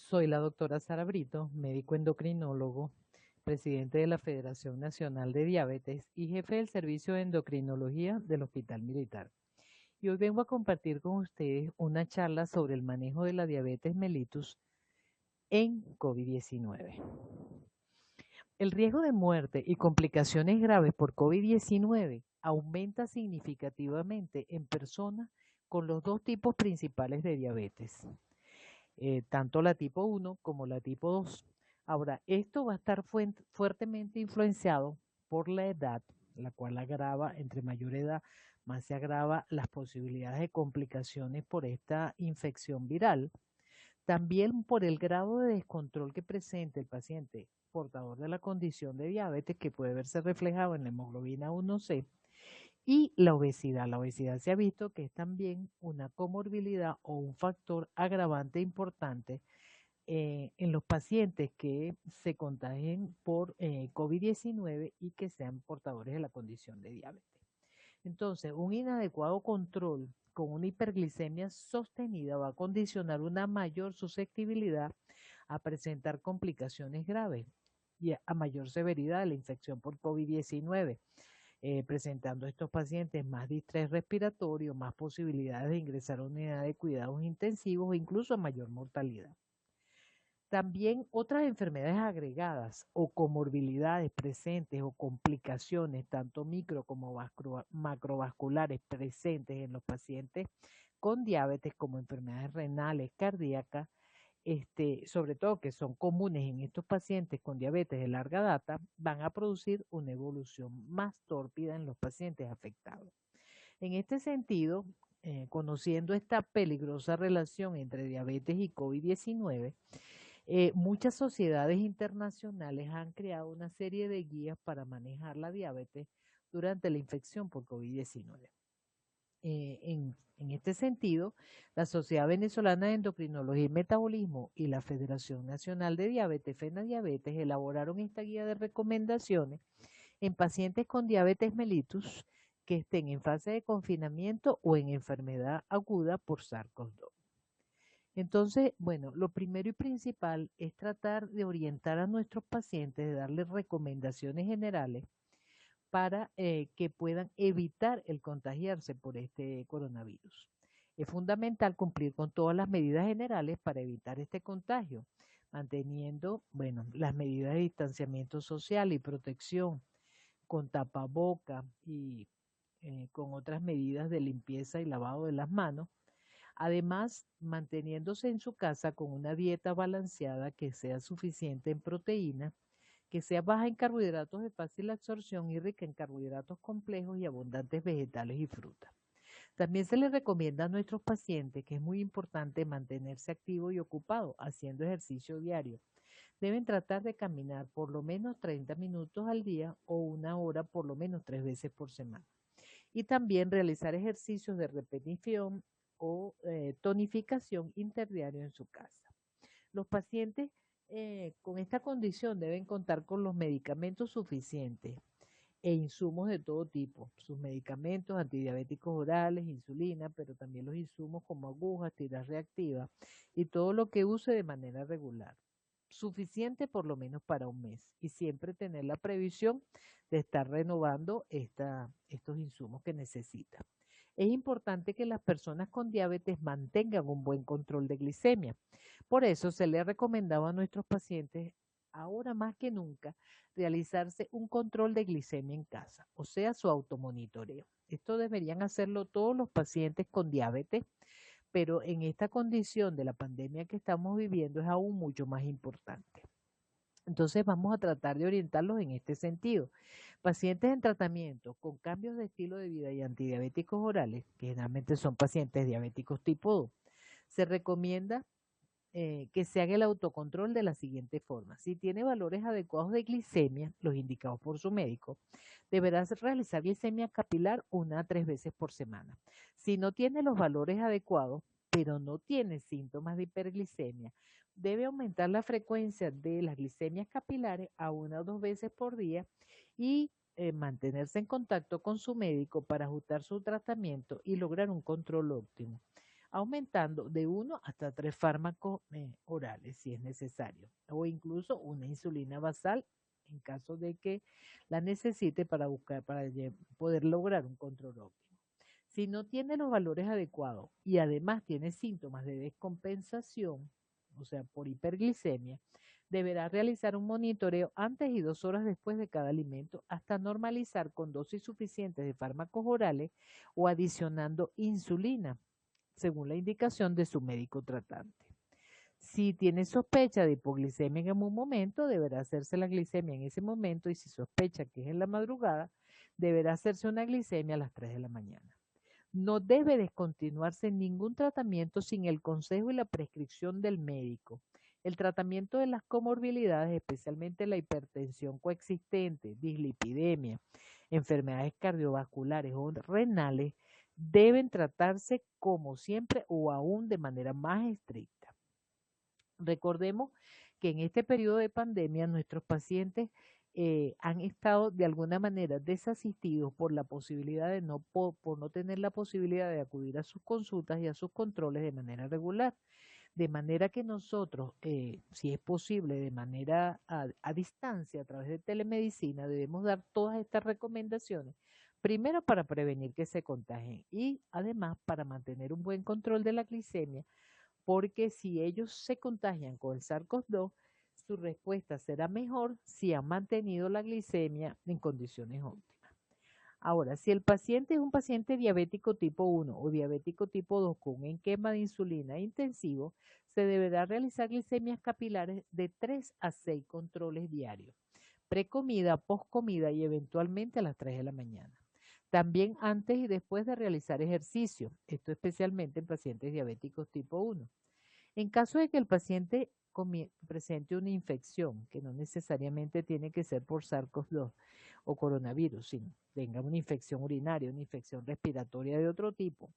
Soy la doctora Sara Brito, médico endocrinólogo, presidente de la Federación Nacional de Diabetes y jefe del servicio de endocrinología del Hospital Militar. Y hoy vengo a compartir con ustedes una charla sobre el manejo de la diabetes mellitus en COVID-19. El riesgo de muerte y complicaciones graves por COVID-19 aumenta significativamente en personas con los dos tipos principales de diabetes, tanto la tipo 1 como la tipo 2. Ahora, esto va a estar fuertemente influenciado por la edad, la cual agrava, entre mayor edad, más se agrava las posibilidades de complicaciones por esta infección viral. También por el grado de descontrol que presenta el paciente portador de la condición de diabetes, que puede verse reflejado en la hemoglobina 1C, y la obesidad. La obesidad se ha visto que es también una comorbilidad o un factor agravante importante en los pacientes que se contagien por COVID-19 y que sean portadores de la condición de diabetes. Entonces, un inadecuado control con una hiperglicemia sostenida va a condicionar una mayor susceptibilidad a presentar complicaciones graves y a mayor severidad de la infección por COVID-19, presentando a estos pacientes más distrés respiratorio, más posibilidades de ingresar a unidad de cuidados intensivos e incluso a mayor mortalidad. También otras enfermedades agregadas o comorbilidades presentes o complicaciones, tanto micro como macrovasculares presentes en los pacientes con diabetes, como enfermedades renales, cardíacas, sobre todo que son comunes en estos pacientes con diabetes de larga data, van a producir una evolución más tórpida en los pacientes afectados. En este sentido, conociendo esta peligrosa relación entre diabetes y COVID-19, muchas sociedades internacionales han creado una serie de guías para manejar la diabetes durante la infección por COVID-19. En este sentido, la Sociedad Venezolana de Endocrinología y Metabolismo y la Federación Nacional de Diabetes, FENADIabetes, elaboraron esta guía de recomendaciones en pacientes con diabetes mellitus que estén en fase de confinamiento o en enfermedad aguda por SARS-CoV-2. Entonces, bueno, lo primero y principal es tratar de orientar a nuestros pacientes, de darles recomendaciones generales para que puedan evitar el contagiarse por este coronavirus. Es fundamental cumplir con todas las medidas generales para evitar este contagio, manteniendo, bueno, las medidas de distanciamiento social y protección con tapaboca y con otras medidas de limpieza y lavado de las manos. Además, manteniéndose en su casa con una dieta balanceada que sea suficiente en proteínas, que sea baja en carbohidratos de fácil absorción y rica en carbohidratos complejos y abundantes vegetales y frutas. También se les recomienda a nuestros pacientes que es muy importante mantenerse activo y ocupado haciendo ejercicio diario. Deben tratar de caminar por lo menos 30 minutos al día o una hora por lo menos 3 veces por semana. Y también realizar ejercicios de repetición o tonificación interdiario en su casa. Los pacientes con esta condición deben contar con los medicamentos suficientes e insumos de todo tipo, sus medicamentos antidiabéticos orales, insulina, pero también los insumos como agujas, tiras reactivas y todo lo que use de manera regular. Suficiente por lo menos para un mes y siempre tener la previsión de estar renovando estos insumos que necesita. Es importante que las personas con diabetes mantengan un buen control de glicemia. Por eso se le ha recomendado a nuestros pacientes, ahora más que nunca, realizarse un control de glicemia en casa, o sea, su automonitoreo. Esto deberían hacerlo todos los pacientes con diabetes, pero en esta condición de la pandemia que estamos viviendo es aún mucho más importante. Entonces vamos a tratar de orientarlos en este sentido. Pacientes en tratamiento con cambios de estilo de vida y antidiabéticos orales, que generalmente son pacientes diabéticos tipo 2, se recomienda que se haga el autocontrol de la siguiente forma. Si tiene valores adecuados de glicemia, los indicados por su médico, deberá realizar glicemia capilar 1 a 3 veces por semana. Si no tiene los valores adecuados, pero no tiene síntomas de hiperglicemia, debe aumentar la frecuencia de las glicemias capilares a 1 o 2 veces por día y mantenerse en contacto con su médico para ajustar su tratamiento y lograr un control óptimo. aumentando de 1 hasta 3 fármacos orales si es necesario, o incluso una insulina basal en caso de que la necesite para poder lograr un control óptimo. Si no tiene los valores adecuados y además tiene síntomas de descompensación, o sea, por hiperglicemia, deberá realizar un monitoreo antes y 2 horas después de cada alimento hasta normalizar con dosis suficientes de fármacos orales o adicionando insulina, según la indicación de su médico tratante. Si tiene sospecha de hipoglicemia en un momento, deberá hacerse la glicemia en ese momento, y si sospecha que es en la madrugada, deberá hacerse una glicemia a las 3 de la mañana. No debe descontinuarse ningún tratamiento sin el consejo y la prescripción del médico. El tratamiento de las comorbilidades, especialmente la hipertensión coexistente, dislipidemia, enfermedades cardiovasculares o renales, deben tratarse como siempre o aún de manera más estricta. Recordemos que en este periodo de pandemia nuestros pacientes han estado de alguna manera desasistidos por la posibilidad de por no tener la posibilidad de acudir a sus consultas y a sus controles de manera regular. De manera que nosotros, si es posible, de manera a distancia, a través de telemedicina, debemos dar todas estas recomendaciones. Primero, para prevenir que se contagien y además para mantener un buen control de la glicemia, porque si ellos se contagian con el SARS-CoV-2, su respuesta será mejor si han mantenido la glicemia en condiciones óptimas. Ahora, si el paciente es un paciente diabético tipo 1 o diabético tipo 2 con un esquema de insulina intensivo, se deberá realizar glicemias capilares de 3 a 6 controles diarios, precomida, poscomida y eventualmente a las 3 de la mañana. También antes y después de realizar ejercicio, esto especialmente en pacientes diabéticos tipo 1. En caso de que el paciente presente una infección, que no necesariamente tiene que ser por SARS-CoV-2 o coronavirus, sino tenga una infección urinaria, una infección respiratoria de otro tipo,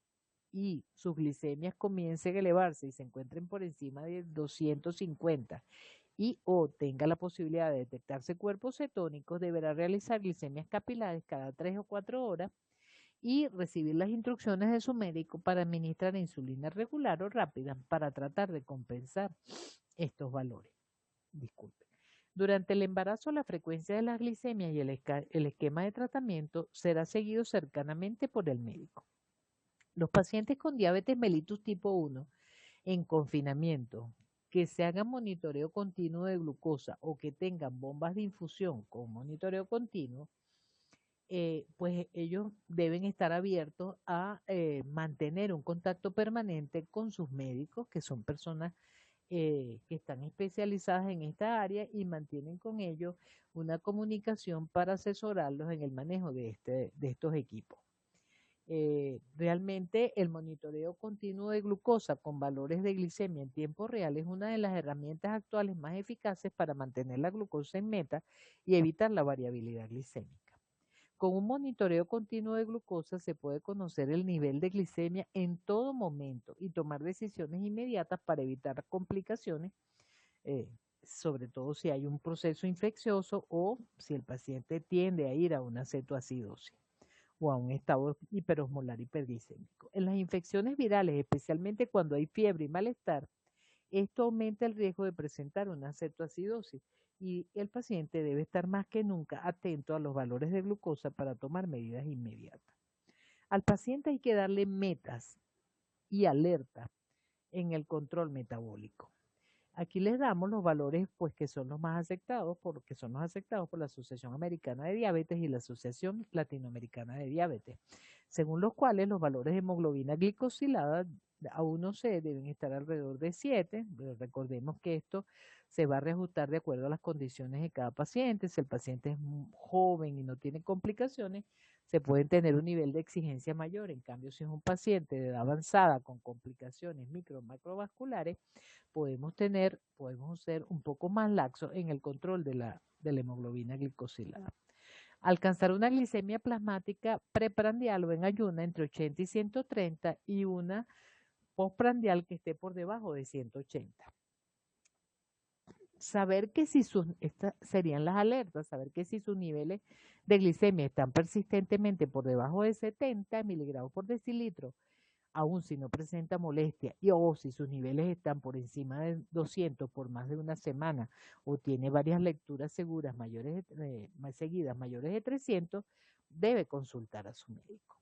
y sus glicemias comiencen a elevarse y se encuentren por encima de 250 y o tenga la posibilidad de detectarse cuerpos cetónicos, deberá realizar glicemias capilares cada 3 o 4 horas y recibir las instrucciones de su médico para administrar insulina regular o rápida para tratar de compensar estos valores. Disculpe. Durante el embarazo, la frecuencia de las glicemias y el esquema de tratamiento será seguido cercanamente por el médico. Los pacientes con diabetes mellitus tipo 1 en confinamiento, que se hagan monitoreo continuo de glucosa o que tengan bombas de infusión con monitoreo continuo, pues ellos deben estar abiertos a mantener un contacto permanente con sus médicos, que son personas que están especializadas en esta área y mantienen con ellos una comunicación para asesorarlos en el manejo de estos equipos. Realmente el monitoreo continuo de glucosa con valores de glicemia en tiempo real es una de las herramientas actuales más eficaces para mantener la glucosa en meta y evitar la variabilidad glicémica. Con un monitoreo continuo de glucosa se puede conocer el nivel de glicemia en todo momento y tomar decisiones inmediatas para evitar complicaciones, sobre todo si hay un proceso infeccioso o si el paciente tiende a ir a una cetoacidosis o a un estado hiperosmolar hiperglicémico. En las infecciones virales, especialmente cuando hay fiebre y malestar, esto aumenta el riesgo de presentar una cetoacidosis y el paciente debe estar más que nunca atento a los valores de glucosa para tomar medidas inmediatas. Al paciente hay que darle metas y alertas en el control metabólico. Aquí les damos los valores pues que son los más aceptados, por la Asociación Americana de Diabetes y la Asociación Latinoamericana de Diabetes, según los cuales los valores de hemoglobina glicosilada A1C deben estar alrededor de 7, pero recordemos que esto se va a reajustar de acuerdo a las condiciones de cada paciente. Si el paciente es joven y no tiene complicaciones, se puede tener un nivel de exigencia mayor. En cambio, si es un paciente de edad avanzada con complicaciones micro o macrovasculares, podemos ser un poco más laxos en el control de la hemoglobina glicosilada. Alcanzar una glicemia plasmática preprandial o en ayuna entre 80 y 130 y una postprandial que esté por debajo de 180. Saber que estas serían las alertas, saber que si sus niveles de glicemia están persistentemente por debajo de 70 miligramos por decilitro aun si no presenta molestia o si sus niveles están por encima de 200 por más de una semana o tiene varias lecturas seguras más seguidas mayores de 300, debe consultar a su médico.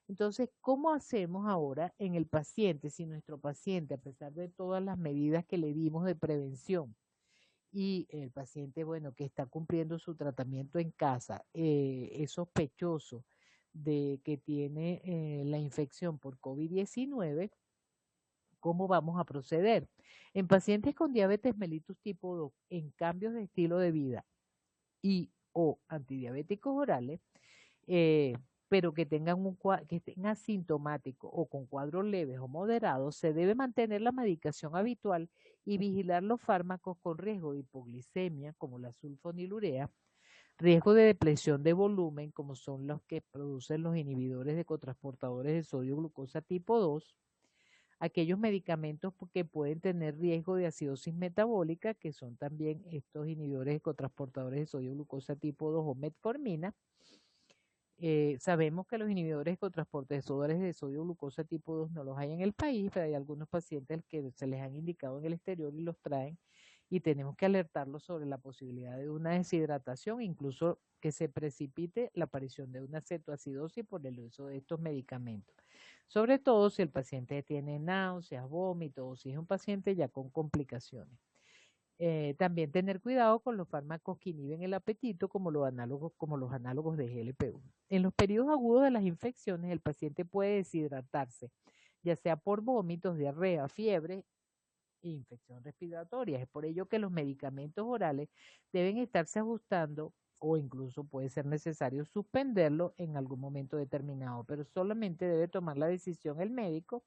Entonces, ¿cómo hacemos ahora en el paciente si nuestro paciente, a pesar de todas las medidas que le dimos de prevención, y el paciente, bueno, que está cumpliendo su tratamiento en casa, es sospechoso de que tiene la infección por COVID-19, ¿cómo vamos a proceder? En pacientes con diabetes mellitus tipo 2, en cambios de estilo de vida y o antidiabéticos orales, eh, pero que tengan que estén asintomáticos o con cuadros leves o moderados, se debe mantener la medicación habitual y vigilar los fármacos con riesgo de hipoglicemia, como la sulfonilurea, riesgo de depresión de volumen, como son los que producen los inhibidores de cotransportadores de sodio glucosa tipo 2, aquellos medicamentos que pueden tener riesgo de acidosis metabólica, que son también estos inhibidores de cotransportadores de sodio glucosa tipo 2 o metformina. Sabemos que los inhibidores de cotransportadores de sodio glucosa tipo 2 no los hay en el país, pero hay algunos pacientes que se les han indicado en el exterior y los traen, y tenemos que alertarlos sobre la posibilidad de una deshidratación, incluso que se precipite la aparición de una cetoacidosis por el uso de estos medicamentos. Sobre todo si el paciente tiene náuseas, vómitos o si es un paciente ya con complicaciones. También tener cuidado con los fármacos que inhiben el apetito, como los análogos de GLP-1. En los periodos agudos de las infecciones, el paciente puede deshidratarse, ya sea por vómitos, diarrea, fiebre e infección respiratoria. Es por ello que los medicamentos orales deben estarse ajustando o incluso puede ser necesario suspenderlo en algún momento determinado, pero solamente debe tomar la decisión el médico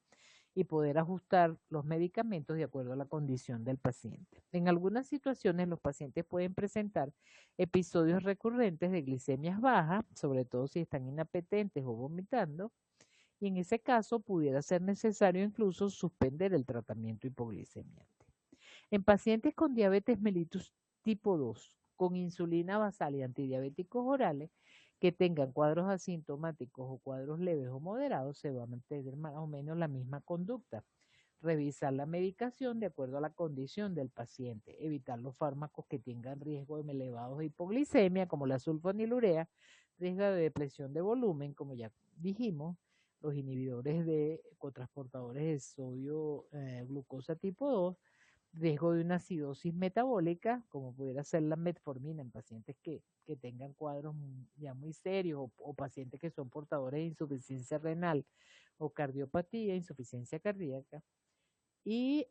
y poder ajustar los medicamentos de acuerdo a la condición del paciente. En algunas situaciones los pacientes pueden presentar episodios recurrentes de glicemias bajas, sobre todo si están inapetentes o vomitando, y en ese caso pudiera ser necesario incluso suspender el tratamiento hipoglicemiante. En pacientes con diabetes mellitus tipo 2, con insulina basal y antidiabéticos orales, que tengan cuadros asintomáticos o cuadros leves o moderados, se va a mantener más o menos la misma conducta. Revisar la medicación de acuerdo a la condición del paciente, evitar los fármacos que tengan riesgo de elevados de hipoglicemia, como la sulfonilurea, riesgo de depresión de volumen, como ya dijimos, los inhibidores de cotransportadores de sodio glucosa tipo 2, riesgo de una acidosis metabólica, como pudiera ser la metformina en pacientes que tengan cuadros ya muy serios o pacientes que son portadores de insuficiencia renal o cardiopatía, insuficiencia cardíaca. Y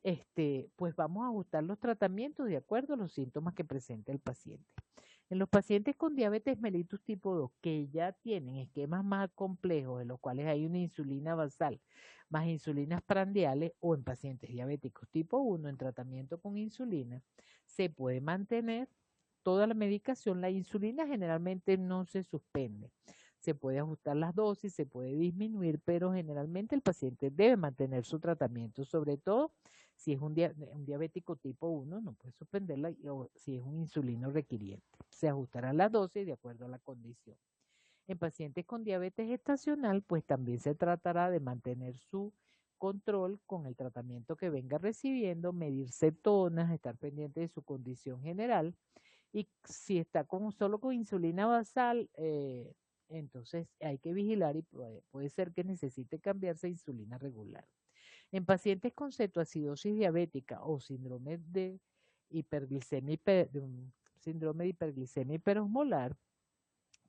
pues vamos a ajustar los tratamientos de acuerdo a los síntomas que presenta el paciente. En los pacientes con diabetes mellitus tipo 2 que ya tienen esquemas más complejos en los cuales hay una insulina basal más insulinas prandiales, o en pacientes diabéticos tipo 1 en tratamiento con insulina, se puede mantener toda la medicación. La insulina generalmente no se suspende. Se puede ajustar las dosis, se puede disminuir, pero generalmente el paciente debe mantener su tratamiento, sobre todo si es un diabético tipo 1, no puede suspenderla, o si es un insulino requiriente. Se ajustará la dosis de acuerdo a la condición. En pacientes con diabetes gestacional, pues también se tratará de mantener su control con el tratamiento que venga recibiendo, medir cetonas, estar pendiente de su condición general, y si está solo con insulina basal, entonces hay que vigilar y puede ser que necesite cambiarse a insulina regular. En pacientes con cetoacidosis diabética o síndrome de hiperglicemia, síndrome de hiperglicemia hiperosmolar,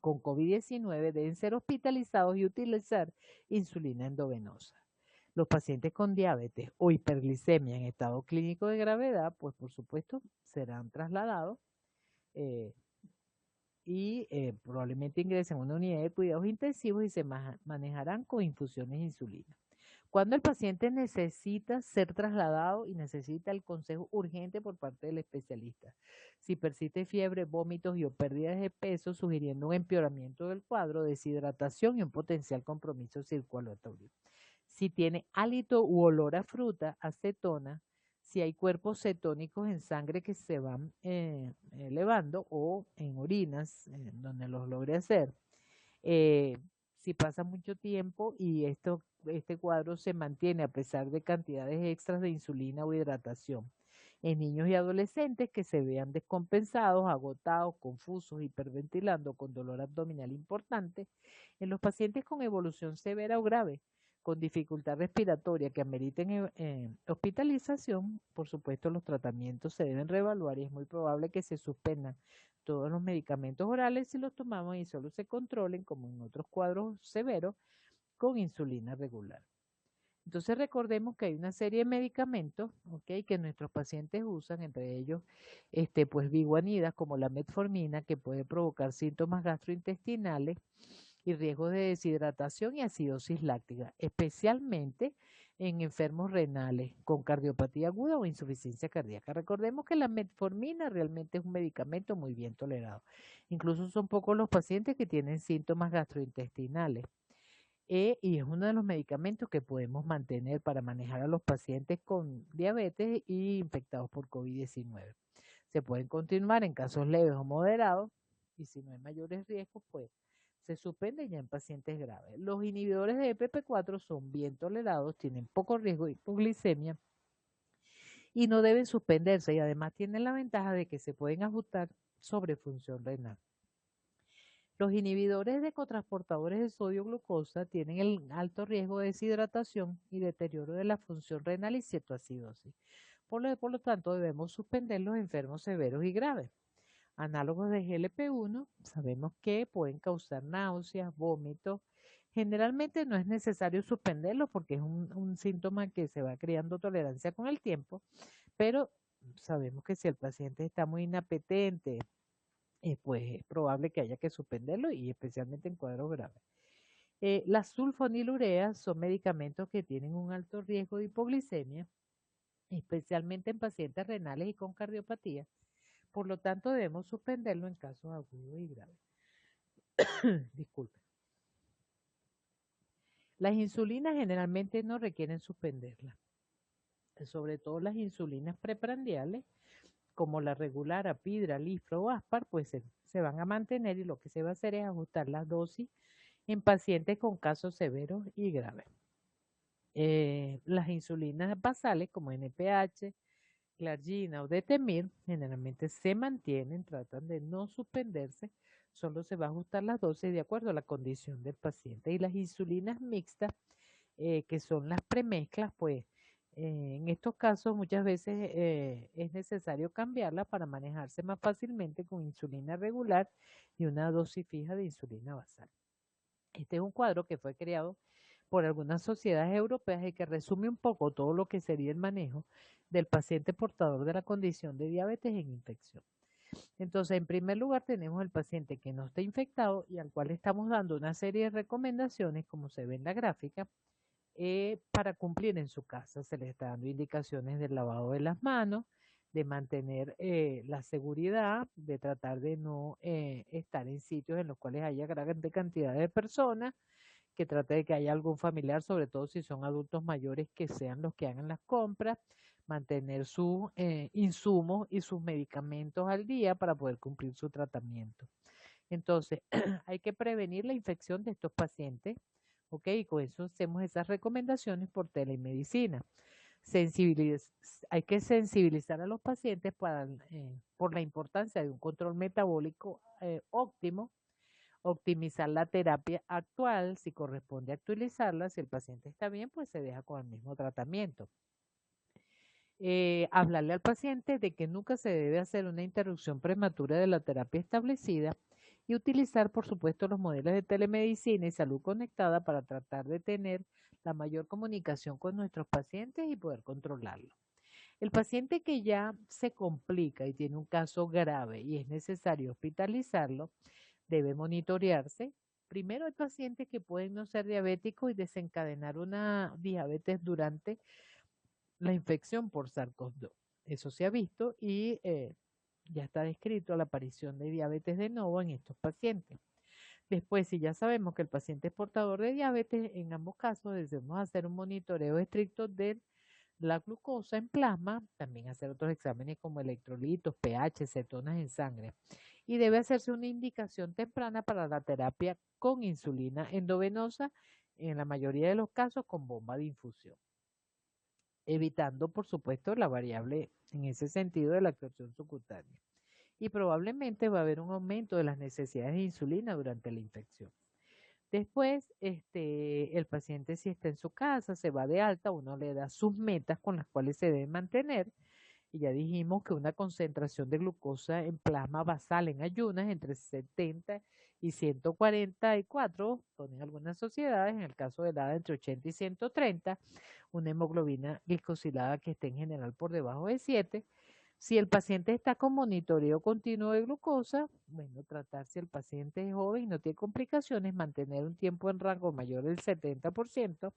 con COVID-19 deben ser hospitalizados y utilizar insulina endovenosa. Los pacientes con diabetes o hiperglicemia en estado clínico de gravedad, pues por supuesto serán trasladados eh, y probablemente ingresen a una unidad de cuidados intensivos y se manejarán con infusiones de insulina. Cuando el paciente necesita ser trasladado y necesita el consejo urgente por parte del especialista. Si persiste fiebre, vómitos y o pérdidas de peso, sugiriendo un empeoramiento del cuadro, deshidratación y un potencial compromiso circulatorio. Si tiene hálito u olor a fruta, acetona, si hay cuerpos cetónicos en sangre que se van elevando o en orinas, donde los logre hacer, Si pasa mucho tiempo y este cuadro se mantiene a pesar de cantidades extras de insulina o hidratación. En niños y adolescentes que se vean descompensados, agotados, confusos, hiperventilando, con dolor abdominal importante. En los pacientes con evolución severa o grave, con dificultad respiratoria que ameriten hospitalización, por supuesto los tratamientos se deben reevaluar y es muy probable que se suspendan todos los medicamentos orales si los tomamos y solo se controlen, como en otros cuadros severos, con insulina regular. Entonces recordemos que hay una serie de medicamentos, ¿ok?, que nuestros pacientes usan, entre ellos pues biguanidas como la metformina, que puede provocar síntomas gastrointestinales y riesgos de deshidratación y acidosis láctica, especialmente en enfermos renales con cardiopatía aguda o insuficiencia cardíaca. Recordemos que la metformina realmente es un medicamento muy bien tolerado. Incluso son pocos los pacientes que tienen síntomas gastrointestinales. Y es uno de los medicamentos que podemos mantener para manejar a los pacientes con diabetes y infectados por COVID-19. Se pueden continuar en casos leves o moderados y si no hay mayores riesgos, pues se suspende ya en pacientes graves. Los inhibidores de EPP4 son bien tolerados, tienen poco riesgo de hipoglicemia y no deben suspenderse y además tienen la ventaja de que se pueden ajustar sobre función renal. Los inhibidores de cotransportadores de sodio-glucosa tienen el alto riesgo de deshidratación y deterioro de la función renal y cetoacidosis. Por lo tanto, debemos suspender los enfermos severos y graves. Análogos de GLP-1 sabemos que pueden causar náuseas, vómitos. Generalmente no es necesario suspenderlos porque es un síntoma que se va creando tolerancia con el tiempo, pero sabemos que si el paciente está muy inapetente, pues es probable que haya que suspenderlo y especialmente en cuadros graves. Las sulfonilureas son medicamentos que tienen un alto riesgo de hipoglicemia, especialmente en pacientes renales y con cardiopatía. Por lo tanto, debemos suspenderlo en casos agudos y graves. Disculpe. Las insulinas generalmente no requieren suspenderlas, sobre todo las insulinas preprandiales, como la regular, Apidra, Lifra o Aspar, pues se van a mantener y lo que se va a hacer es ajustar las dosis en pacientes con casos severos y graves. Las insulinas basales como NPH, Glargina o Detemir generalmente se mantienen, tratan de no suspenderse, solo se va a ajustar las dosis de acuerdo a la condición del paciente. Y las insulinas mixtas, que son las premezclas, pues en estos casos muchas veces es necesario cambiarla para manejarse más fácilmente con insulina regular y una dosis fija de insulina basal. Este es un cuadro que fue creado por algunas sociedades europeas y que resume un poco todo lo que sería el manejo del paciente portador de la condición de diabetes en infección. Entonces, en primer lugar, tenemos el paciente que no está infectado y al cual le estamos dando una serie de recomendaciones, como se ve en la gráfica, para cumplir en su casa. Se le está dando indicaciones del lavado de las manos, de mantener la seguridad, de tratar de no estar en sitios en los cuales haya gran cantidad de personas, que trate de que haya algún familiar, sobre todo si son adultos mayores, que sean los que hagan las compras, mantener sus insumos y sus medicamentos al día para poder cumplir su tratamiento. Entonces, hay que prevenir la infección de estos pacientes, ¿ok? Y con eso hacemos esas recomendaciones por telemedicina. Hay que sensibilizar a los pacientes por la importancia de un control metabólico óptimo, optimizar la terapia actual, si corresponde actualizarla, si el paciente está bien, pues se deja con el mismo tratamiento. Hablarle al paciente de que nunca se debe hacer una interrupción prematura de la terapia establecida y utilizar, por supuesto, los modelos de telemedicina y salud conectada para tratar de tener la mayor comunicación con nuestros pacientes y poder controlarlo. El paciente que ya se complica y tiene un caso grave y es necesario hospitalizarlo, debe monitorearse. Primero, hay pacientes que pueden no ser diabéticos y desencadenar una diabetes durante la infección por SARS-CoV-2. Eso se ha visto y ya está descrito la aparición de diabetes de nuevo en estos pacientes. Después, si ya sabemos que el paciente es portador de diabetes, en ambos casos debemos hacer un monitoreo estricto de la glucosa en plasma, también hacer otros exámenes como electrolitos, pH, cetonas en sangre. y debe hacerse una indicación temprana para la terapia con insulina endovenosa, en la mayoría de los casos con bomba de infusión, evitando, por supuesto, la variable en ese sentido de la absorción subcutánea. Y probablemente va a haber un aumento de las necesidades de insulina durante la infección. Después, el paciente, si está en su casa, se va de alta, uno le da sus metas con las cuales se debe mantener. Y ya dijimos que una concentración de glucosa en plasma basal en ayunas entre 70 y 144, ponen algunas sociedades, en el caso de la entre 80 y 130, una hemoglobina glicosilada que esté en general por debajo de 7. Si el paciente está con monitoreo continuo de glucosa, bueno, tratar si el paciente es joven y no tiene complicaciones, mantener un tiempo en rango mayor del 70%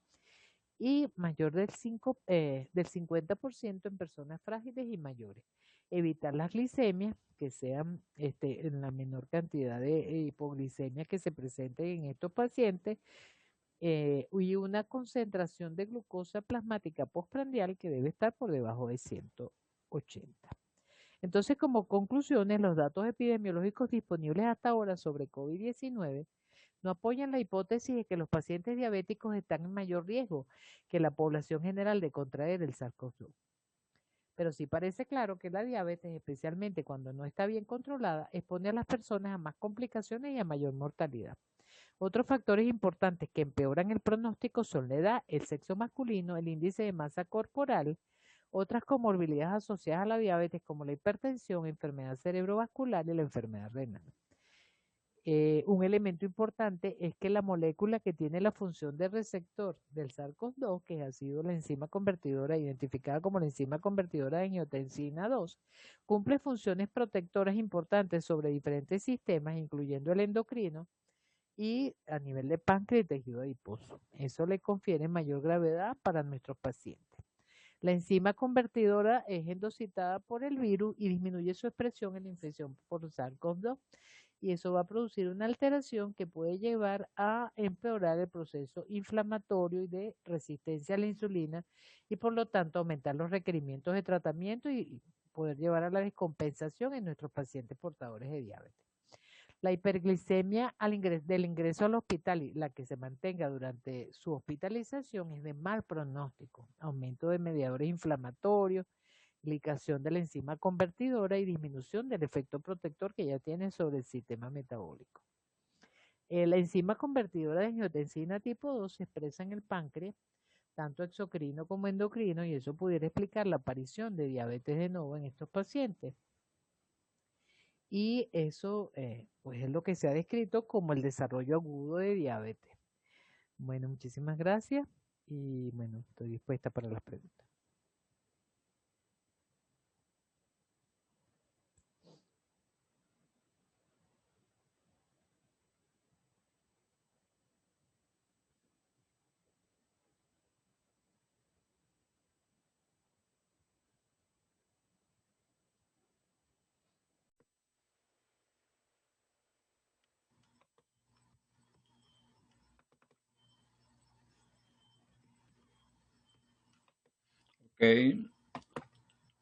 y mayor del 50% en personas frágiles y mayores. Evitar las glicemias, que sean en la menor cantidad de hipoglicemia que se presenten en estos pacientes, y una concentración de glucosa plasmática postprandial que debe estar por debajo de 180. Entonces, como conclusiones, los datos epidemiológicos disponibles hasta ahora sobre COVID-19 no apoyan la hipótesis de que los pacientes diabéticos están en mayor riesgo que la población general de contraer el SARS-CoV-2. Pero sí parece claro que la diabetes, especialmente cuando no está bien controlada, expone a las personas a más complicaciones y a mayor mortalidad. Otros factores importantes que empeoran el pronóstico son la edad, el sexo masculino, el índice de masa corporal, otras comorbilidades asociadas a la diabetes como la hipertensión, enfermedad cerebrovascular y la enfermedad renal. Un elemento importante es que la molécula que tiene la función de receptor del SARS-CoV-2, que ha sido la enzima convertidora, identificada como la enzima convertidora de angiotensina 2, cumple funciones protectoras importantes sobre diferentes sistemas, incluyendo el endocrino y a nivel de páncreas y tejido adiposo. Eso le confiere mayor gravedad para nuestros pacientes. La enzima convertidora es endocitada por el virus y disminuye su expresión en la infección por SARS-CoV-2, y eso va a producir una alteración que puede llevar a empeorar el proceso inflamatorio y de resistencia a la insulina y por lo tanto aumentar los requerimientos de tratamiento y poder llevar a la descompensación en nuestros pacientes portadores de diabetes. La hiperglicemia del ingreso al hospital y la que se mantenga durante su hospitalización es de mal pronóstico, aumento de mediadores inflamatorios, glicación de la enzima convertidora y disminución del efecto protector que ya tiene sobre el sistema metabólico. La enzima convertidora de angiotensina tipo 2 se expresa en el páncreas, tanto exocrino como endocrino, y eso pudiera explicar la aparición de diabetes de nuevo en estos pacientes. Y eso pues es lo que se ha descrito como el desarrollo agudo de diabetes. Bueno, muchísimas gracias y bueno, estoy dispuesta para las preguntas. Ok,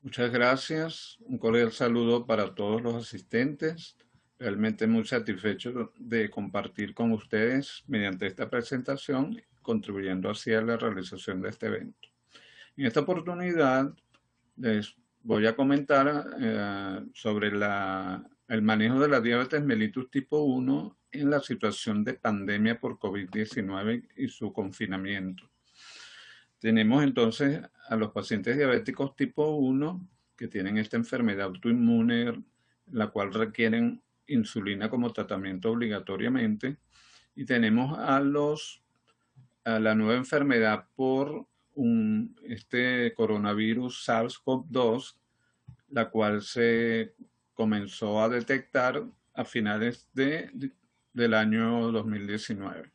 muchas gracias. Un cordial saludo para todos los asistentes. Realmente muy satisfecho de compartir con ustedes mediante esta presentación, contribuyendo así a la realización de este evento. En esta oportunidad les voy a comentar sobre el manejo de la diabetes mellitus tipo 1 en la situación de pandemia por COVID-19 y su confinamiento. Tenemos entonces a los pacientes diabéticos tipo 1 que tienen esta enfermedad autoinmune, la cual requieren insulina como tratamiento obligatoriamente. Y tenemos a la nueva enfermedad por este coronavirus SARS-CoV-2, la cual se comenzó a detectar a finales del año 2019.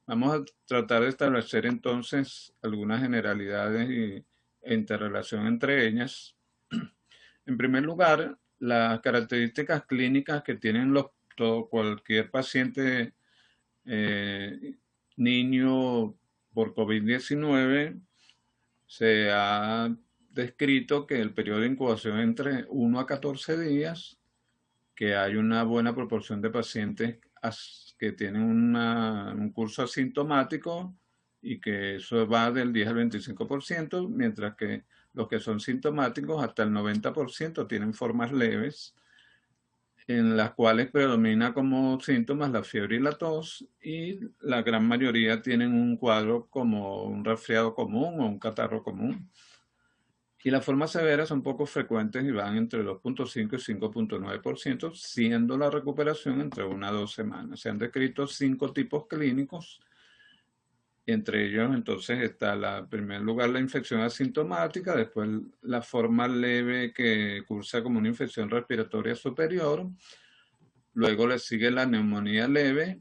Vamos a tratar de establecer entonces algunas generalidades e interrelación entre ellas. En primer lugar, las características clínicas que tienen cualquier paciente niño por COVID-19, se ha descrito que el periodo de incubación entre 1 a 14 días, que hay una buena proporción de pacientes que tienen un curso asintomático y que eso va del 10 al 25%, mientras que los que son sintomáticos hasta el 90% tienen formas leves, en las cuales predomina como síntomas la fiebre y la tos, y la gran mayoría tienen un cuadro como un resfriado común o un catarro común. Y las formas severas son poco frecuentes y van entre 2,5 y 5,9%, siendo la recuperación entre 1 a 2 semanas. Se han descrito 5 tipos clínicos. Entre ellos, entonces, está en primer lugar la infección asintomática, después la forma leve que cursa como una infección respiratoria superior, luego le sigue la neumonía leve.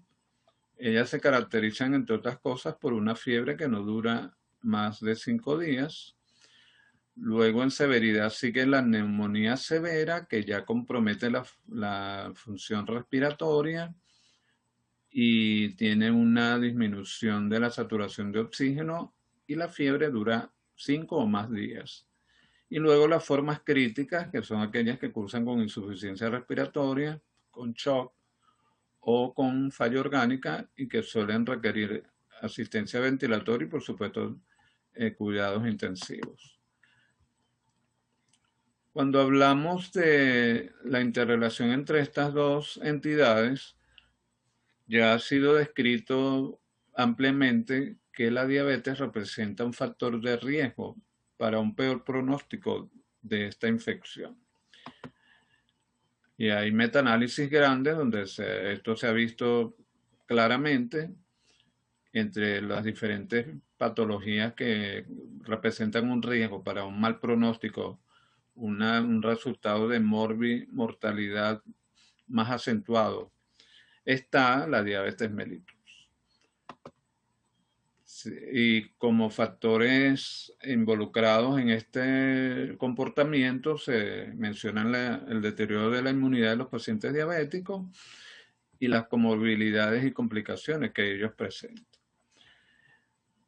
Ellas se caracterizan, entre otras cosas, por una fiebre que no dura más de 5 días. Luego en severidad sigue la neumonía severa, que ya compromete la función respiratoria y tiene una disminución de la saturación de oxígeno, y la fiebre dura 5 o más días. Y luego las formas críticas, que son aquellas que cursan con insuficiencia respiratoria, con shock o con falla orgánica, y que suelen requerir asistencia ventilatoria y, por supuesto, cuidados intensivos. Cuando hablamos de la interrelación entre estas dos entidades, ya ha sido descrito ampliamente que la diabetes representa un factor de riesgo para un peor pronóstico de esta infección. Y hay metaanálisis grandes donde esto se ha visto claramente entre las diferentes patologías que representan un riesgo para un mal pronóstico, un resultado de mortalidad más acentuado. Está la diabetes mellitus. Y como factores involucrados en este comportamiento se mencionan el deterioro de la inmunidad de los pacientes diabéticos y las comorbilidades y complicaciones que ellos presentan,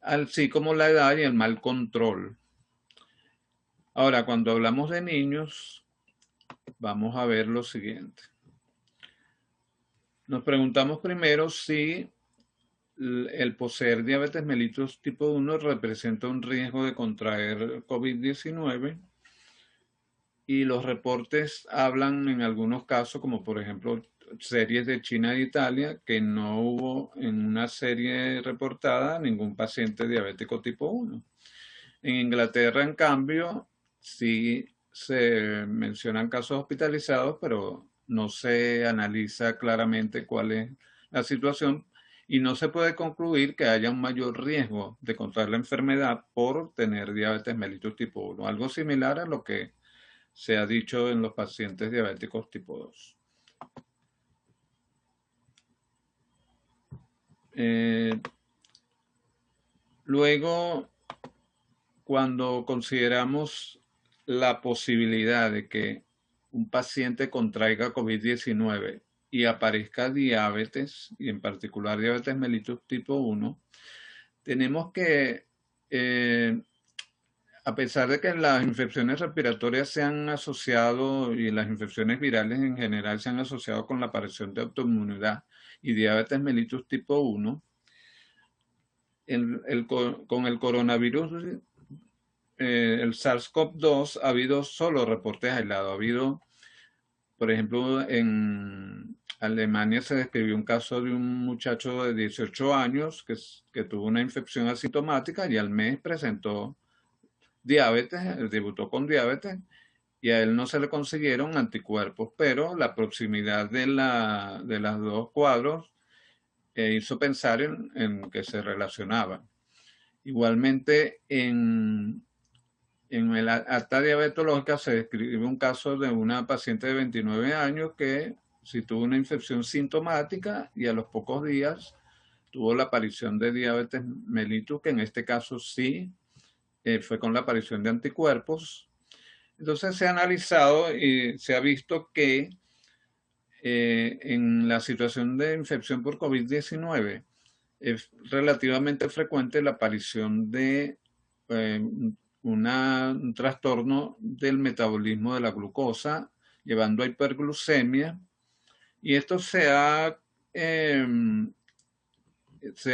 así como la edad y el mal control. Ahora, cuando hablamos de niños, vamos a ver lo siguiente. Nos preguntamos primero si el poseer diabetes mellitus tipo 1 representa un riesgo de contraer COVID-19, y los reportes hablan en algunos casos, como por ejemplo series de China e Italia, que no hubo en una serie reportada ningún paciente diabético tipo 1. En Inglaterra, en cambio, sí se mencionan casos hospitalizados, pero no se analiza claramente cuál es la situación, y no se puede concluir que haya un mayor riesgo de contraer la enfermedad por tener diabetes mellitus tipo 1, algo similar a lo que se ha dicho en los pacientes diabéticos tipo 2. Luego, cuando consideramos la posibilidad de que un paciente contraiga COVID-19 y aparezca diabetes, y en particular diabetes mellitus tipo 1, tenemos que, a pesar de que las infecciones respiratorias se han asociado y las infecciones virales en general se han asociado con la aparición de autoinmunidad y diabetes mellitus tipo 1, con el coronavirus, el SARS-CoV-2, ha habido solo reportes aislados. Ha habido, por ejemplo, en Alemania se describió un caso de un muchacho de 18 años que tuvo una infección asintomática y al mes presentó diabetes, debutó con diabetes, y a él no se le consiguieron anticuerpos, pero la proximidad de las dos cuadros hizo pensar en que se relacionaban. Igualmente, en el acta diabetológica se describe un caso de una paciente de 29 años que sí tuvo una infección sintomática y a los pocos días tuvo la aparición de diabetes mellitus, que en este caso sí fue con la aparición de anticuerpos. Entonces se ha analizado y se ha visto que en la situación de infección por COVID-19 es relativamente frecuente la aparición de un trastorno del metabolismo de la glucosa, llevando a hiperglucemia, Y esto se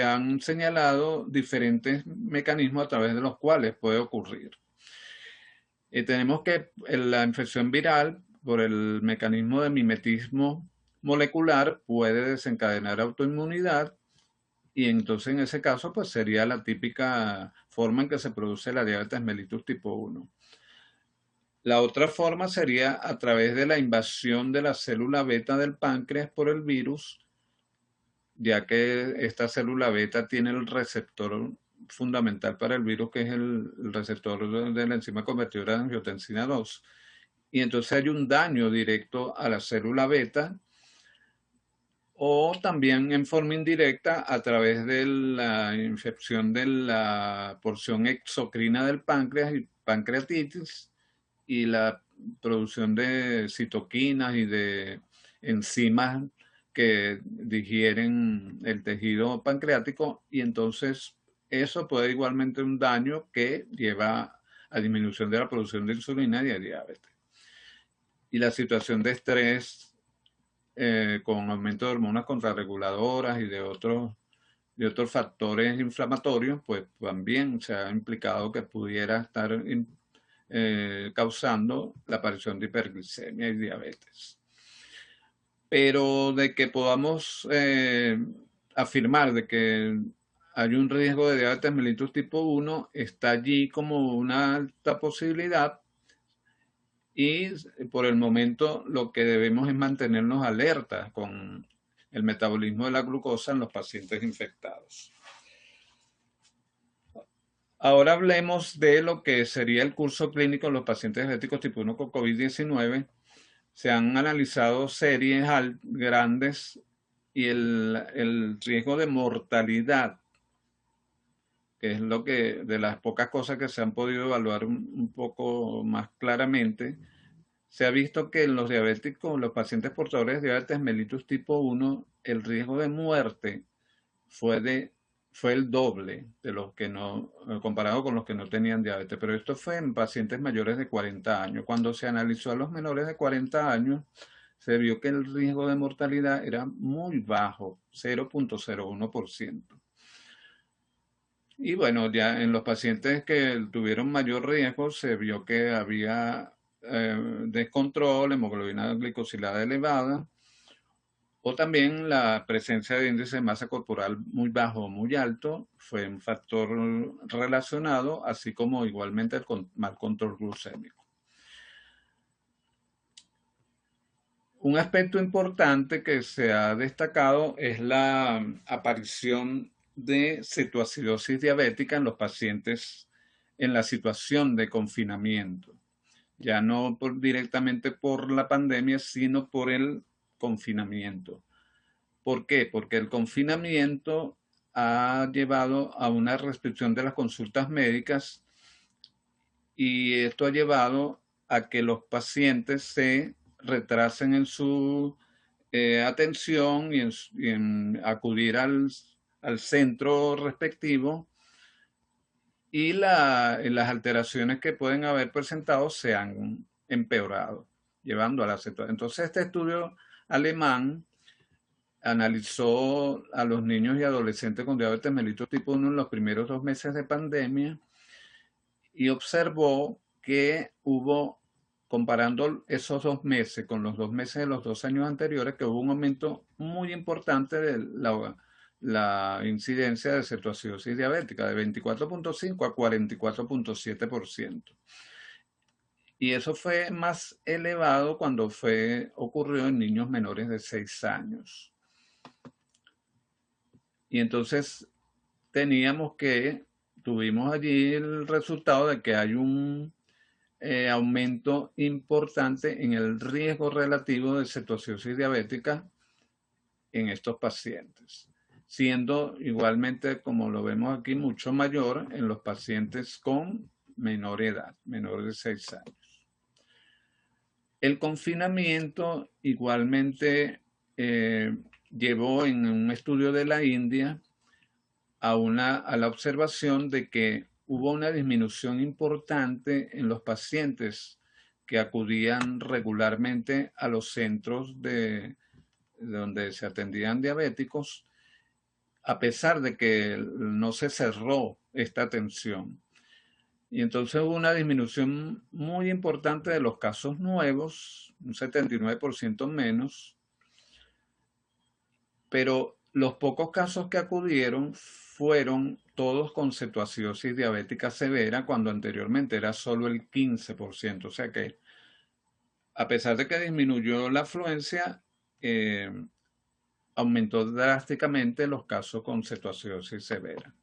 han señalado diferentes mecanismos a través de los cuales puede ocurrir. Tenemos que la infección viral, por el mecanismo de mimetismo molecular, puede desencadenar autoinmunidad, y entonces en ese caso pues sería la típica forma en que se produce la diabetes mellitus tipo 1. La otra forma sería a través de la invasión de la célula beta del páncreas por el virus, ya que esta célula beta tiene el receptor fundamental para el virus, que es el receptor de la enzima convertidora de angiotensina 2. Y entonces hay un daño directo a la célula beta, o también en forma indirecta a través de la infección de la porción exocrina del páncreas y pancreatitis, y la producción de citoquinas y de enzimas que digieren el tejido pancreático, y entonces eso puede igualmente un daño que lleva a disminución de la producción de insulina y a diabetes. Y la situación de estrés con aumento de hormonas contrarreguladoras y de otros factores inflamatorios, pues también se ha implicado que pudiera estar causando la aparición de hiperglicemia y diabetes. Pero de que podamos afirmar de que hay un riesgo de diabetes mellitus tipo 1 está allí como una alta posibilidad, y por el momento lo que debemos es mantenernos alerta con el metabolismo de la glucosa en los pacientes infectados. Ahora hablemos de lo que sería el curso clínico en los pacientes diabéticos tipo 1 con COVID-19. Se han analizado series grandes, y el riesgo de mortalidad, que es lo que de las pocas cosas que se han podido evaluar un poco más claramente, se ha visto que en los diabéticos, los pacientes portadores de diabetes mellitus tipo 1, el riesgo de muerte fue el doble de los que no, comparado con los que no tenían diabetes. Pero esto fue en pacientes mayores de 40 años. Cuando se analizó a los menores de 40 años, se vio que el riesgo de mortalidad era muy bajo, 0.01%. Y bueno, ya en los pacientes que tuvieron mayor riesgo, se vio que había descontrol, hemoglobina glicosilada elevada, o también la presencia de índice de masa corporal muy bajo o muy alto fue un factor relacionado, así como igualmente el mal control glucémico. Un aspecto importante que se ha destacado es la aparición de cetoacidosis diabética en los pacientes en la situación de confinamiento, ya no directamente por la pandemia, sino por el confinamiento. ¿Por qué? Porque el confinamiento ha llevado a una restricción de las consultas médicas, y esto ha llevado a que los pacientes se retrasen en su atención y en acudir al centro respectivo, y las alteraciones que pueden haber presentado se han empeorado, llevando a la situación. Entonces, este estudio alemán analizó a los niños y adolescentes con diabetes mellitus tipo 1 en los primeros 2 meses de pandemia, y observó que hubo, comparando esos 2 meses con los 2 meses de los 2 años anteriores, que hubo un aumento muy importante de la incidencia de cetoacidosis diabética, de 24.5 a 44.7%. Y eso fue más elevado cuando ocurrió en niños menores de 6 años. Y entonces tuvimos allí el resultado de que hay un aumento importante en el riesgo relativo de cetoacidosis diabética en estos pacientes, siendo igualmente, como lo vemos aquí, mucho mayor en los pacientes con menor edad, menor de 6 años. El confinamiento igualmente llevó en un estudio de la India a la observación de que hubo una disminución importante en los pacientes que acudían regularmente a los centros de donde se atendían diabéticos, a pesar de que no se cerró esta atención. Y entonces hubo una disminución muy importante de los casos nuevos, un 79% menos, pero los pocos casos que acudieron fueron todos con cetoacidosis diabética severa, cuando anteriormente era solo el 15%. O sea que, a pesar de que disminuyó la afluencia, eh, aumentó drásticamente los casos con cetoacidosis severa.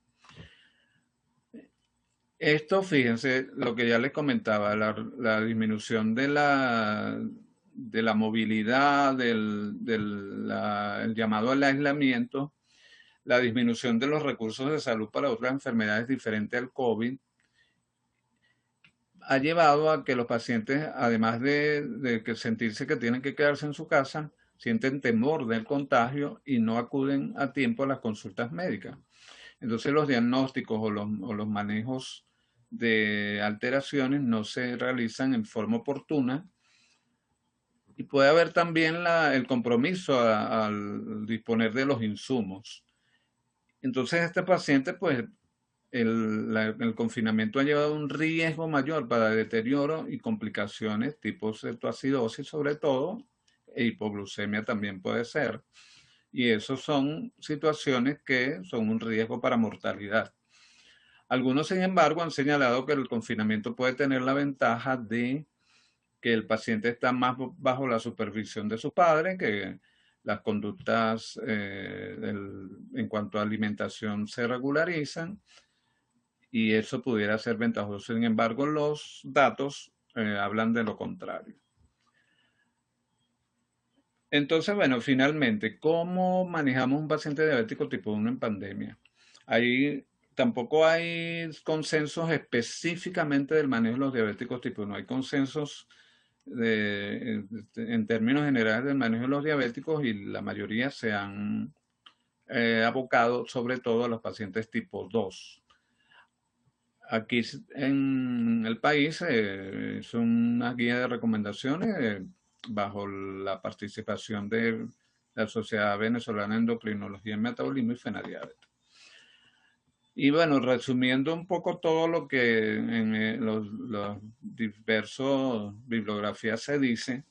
Esto, fíjense, lo que ya les comentaba, la disminución de la movilidad, el llamado al aislamiento, la disminución de los recursos de salud para otras enfermedades diferentes al COVID, ha llevado a que los pacientes, además de que sentirse que tienen que quedarse en su casa, sienten temor del contagio y no acuden a tiempo a las consultas médicas. Entonces los diagnósticos o los manejos de alteraciones no se realizan en forma oportuna, y puede haber también el compromiso al disponer de los insumos. Entonces este paciente, pues el confinamiento ha llevado a un riesgo mayor para deterioro y complicaciones tipo cetoacidosis sobre todo, e hipoglucemia también puede ser. Y eso son situaciones que son un riesgo para mortalidad. Algunos, sin embargo, han señalado que el confinamiento puede tener la ventaja de que el paciente está más bajo la supervisión de su padre, que las conductas en cuanto a alimentación se regularizan, y eso pudiera ser ventajoso. Sin embargo, los datos hablan de lo contrario. Entonces, bueno, finalmente, ¿cómo manejamos un paciente diabético tipo 1 en pandemia? Tampoco hay consensos específicamente del manejo de los diabéticos tipo 1. Hay consensos en términos generales del manejo de los diabéticos, y la mayoría se han abocado sobre todo a los pacientes tipo 2. Aquí en el país es una guía de recomendaciones bajo la participación de la Sociedad Venezolana de Endocrinología y Metabolismo y FENADIABETES. Y bueno, resumiendo un poco todo lo que en los diversos bibliografías se dice,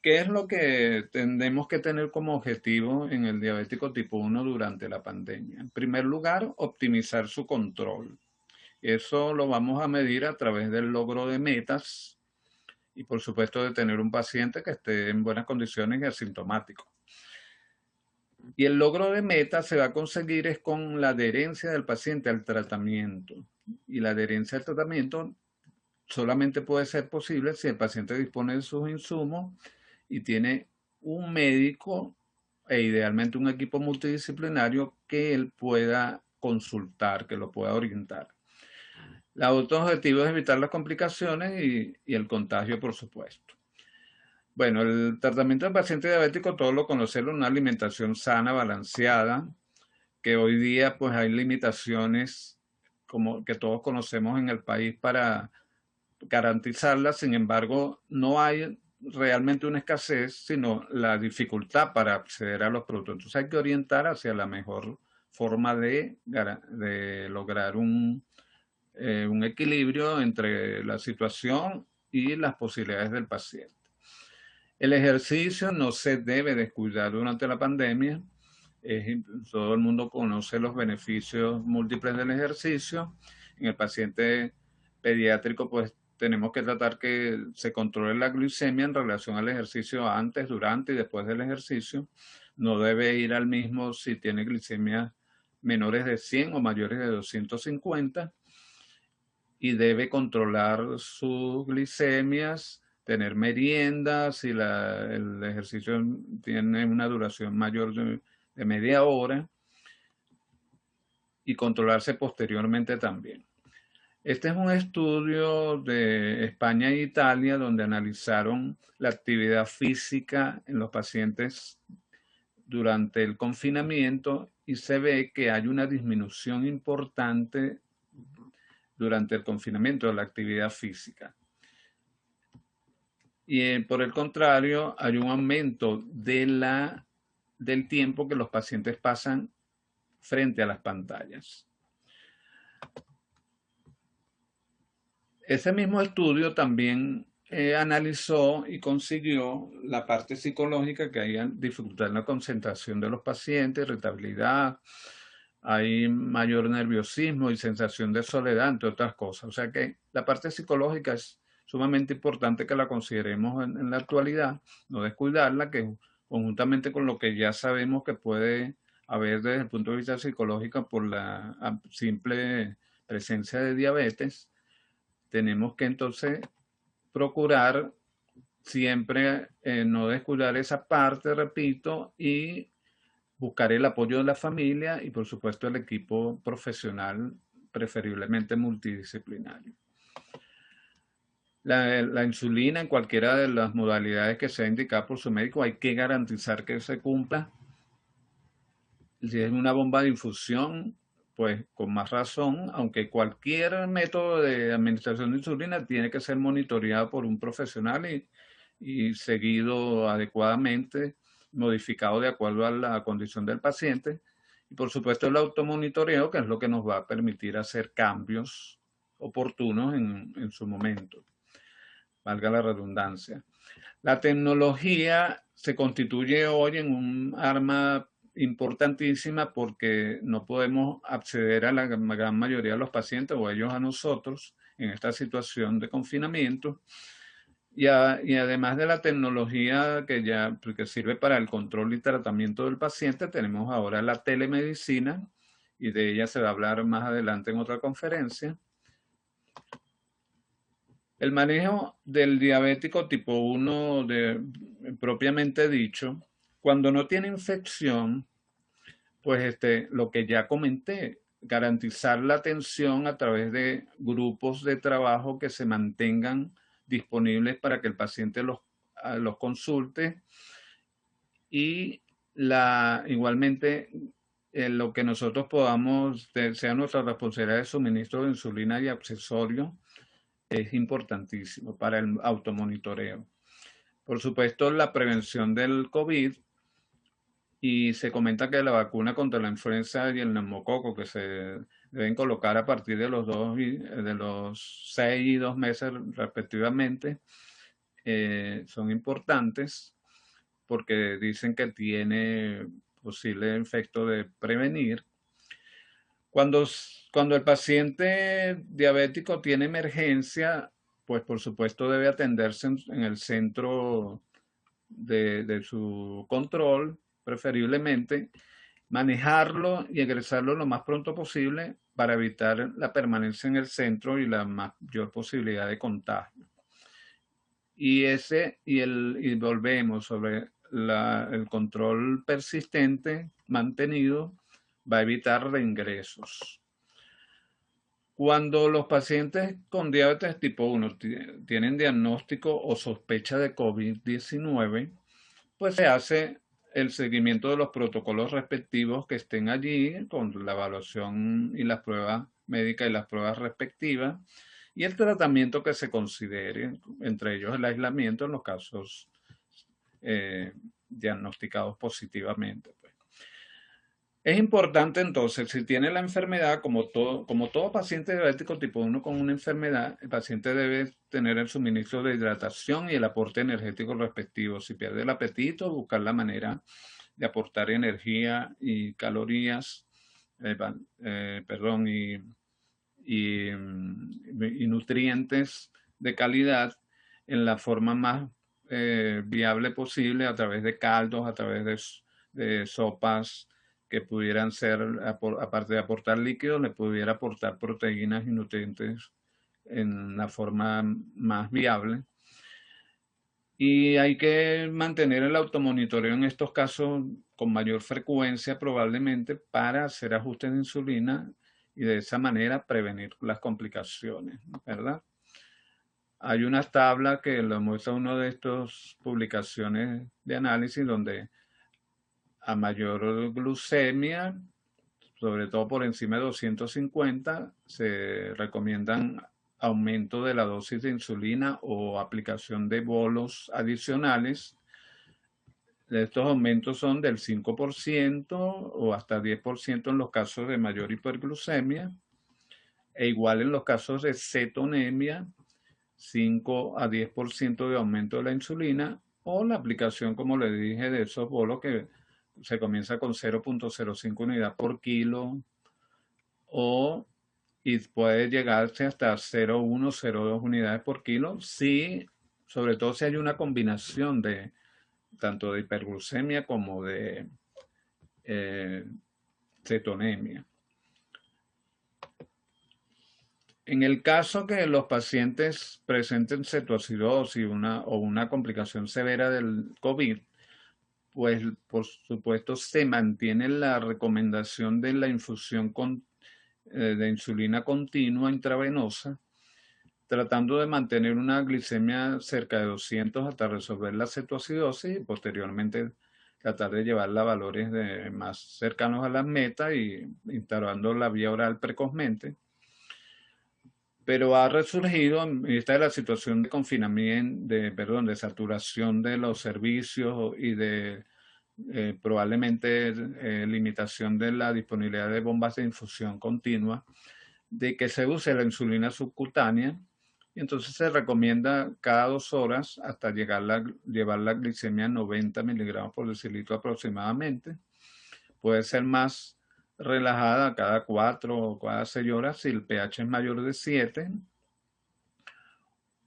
¿qué es lo que tenemos que tener como objetivo en el diabético tipo 1 durante la pandemia? En primer lugar, optimizar su control. Eso lo vamos a medir a través del logro de metas y, por supuesto, de tener un paciente que esté en buenas condiciones y asintomático. Y el logro de metas se va a conseguir es con la adherencia del paciente al tratamiento. Y la adherencia al tratamiento solamente puede ser posible si el paciente dispone de sus insumos y tiene un médico e idealmente un equipo multidisciplinario que él pueda consultar, que lo pueda orientar. El otro objetivo es evitar las complicaciones y el contagio, por supuesto. Bueno, el tratamiento del paciente diabético todos lo conocemos, una alimentación sana, balanceada, que hoy día pues hay limitaciones como que todos conocemos en el país para garantizarla. Sin embargo, no hay realmente una escasez, sino la dificultad para acceder a los productos. Entonces hay que orientar hacia la mejor forma de lograr un equilibrio entre la situación y las posibilidades del paciente. El ejercicio no se debe descuidar durante la pandemia. Todo el mundo conoce los beneficios múltiples del ejercicio. En el paciente pediátrico, pues tenemos que tratar que se controle la glucemia en relación al ejercicio antes, durante y después del ejercicio. No debe ir al mismo si tiene glicemia menores de 100 o mayores de 250, y debe controlar sus glicemias, tener meriendas, si el ejercicio tiene una duración mayor de media hora, y controlarse posteriormente también. Este es un estudio de España e Italia donde analizaron la actividad física en los pacientes durante el confinamiento, y se ve que hay una disminución importante durante el confinamiento de la actividad física. y por el contrario hay un aumento del tiempo que los pacientes pasan frente a las pantallas. Ese mismo estudio también analizó y consiguió la parte psicológica, que hay dificultad en la concentración de los pacientes, irritabilidad, hay mayor nerviosismo y sensación de soledad, entre otras cosas. O sea que la parte psicológica es sumamente importante que la consideremos en la actualidad, no descuidarla, que conjuntamente con lo que ya sabemos que puede haber desde el punto de vista psicológico por la simple presencia de diabetes, tenemos que entonces procurar siempre no descuidar esa parte, repito, y buscar el apoyo de la familia y por supuesto el equipo profesional, preferiblemente multidisciplinario. La insulina en cualquiera de las modalidades que sea indicada por su médico hay que garantizar que se cumpla. Si es una bomba de infusión, pues con más razón, aunque cualquier método de administración de insulina tiene que ser monitoreado por un profesional y seguido adecuadamente, modificado de acuerdo a la condición del paciente. Y por supuesto el automonitoreo, que es lo que nos va a permitir hacer cambios oportunos en su momento, valga la redundancia. La tecnología se constituye hoy en un arma importantísima porque no podemos acceder a la gran mayoría de los pacientes o ellos a nosotros en esta situación de confinamiento. Y además de la tecnología que sirve para el control y tratamiento del paciente, tenemos ahora la telemedicina y de ella se va a hablar más adelante en otra conferencia. El manejo del diabético tipo 1 propiamente dicho, cuando no tiene infección, pues lo que ya comenté, garantizar la atención a través de grupos de trabajo que se mantengan disponibles para que el paciente los consulte y igualmente lo que nosotros podamos, sea nuestra responsabilidad de suministro de insulina y accesorios, es importantísimo para el automonitoreo. Por supuesto, la prevención del COVID, y se comenta que la vacuna contra la influenza y el neumococo que se deben colocar a partir de los 6 y 2 meses respectivamente, son importantes porque dicen que tiene posible efecto de prevenir. Cuando el paciente diabético tiene emergencia, pues por supuesto debe atenderse en el centro de su control, preferiblemente, manejarlo y egresarlo lo más pronto posible para evitar la permanencia en el centro y la mayor posibilidad de contagio. Y volvemos sobre el control persistente mantenido, va a evitar reingresos. Cuando los pacientes con diabetes tipo 1 tienen diagnóstico o sospecha de COVID-19, pues se hace el seguimiento de los protocolos respectivos que estén allí, con la evaluación y las pruebas médicas y las pruebas respectivas, y el tratamiento que se considere, entre ellos el aislamiento en los casos diagnosticados positivamente. Es importante entonces, si tiene la enfermedad, como todo paciente diabético tipo 1 con una enfermedad, el paciente debe tener el suministro de hidratación y el aporte energético respectivo. Si pierde el apetito, buscar la manera de aportar energía y calorías, y nutrientes de calidad en la forma más viable posible a través de caldos, a través de sopas que pudieran ser, aparte de aportar líquidos, le pudiera aportar proteínas y nutrientes en la forma más viable. Y hay que mantener el automonitoreo en estos casos con mayor frecuencia probablemente para hacer ajustes de insulina y de esa manera prevenir las complicaciones, ¿verdad? Hay una tabla que lo muestra una de estas publicaciones de análisis donde a mayor glucemia, sobre todo por encima de 250, se recomiendan aumento de la dosis de insulina o aplicación de bolos adicionales. Estos aumentos son del 5% o hasta 10% en los casos de mayor hiperglucemia, e igual en los casos de cetonemia, 5 a 10% de aumento de la insulina, o la aplicación, como le dije, de esos bolos que se comienza con 0.05 unidad por kilo, y puede llegarse hasta 0.1, 0.2 unidades por kilo, sobre todo si hay una combinación de tanto de hiperglucemia como de cetonemia. En el caso que los pacientes presenten cetoacidosis o una complicación severa del COVID, pues por supuesto se mantiene la recomendación de la infusión de insulina continua intravenosa, tratando de mantener una glicemia cerca de 200 hasta resolver la cetoacidosis y posteriormente tratar de llevarla a valores más cercanos a las metas y instalando la vía oral precozmente. Pero ha resurgido, en vista de la situación de confinamiento, de saturación de los servicios y de probablemente limitación de la disponibilidad de bombas de infusión continua, de que se use la insulina subcutánea, y entonces se recomienda cada 2 horas hasta llevar la glicemia a 90 miligramos por decilitro aproximadamente. Puede ser más relajada cada 4 o cada 6 horas si el pH es mayor de 7,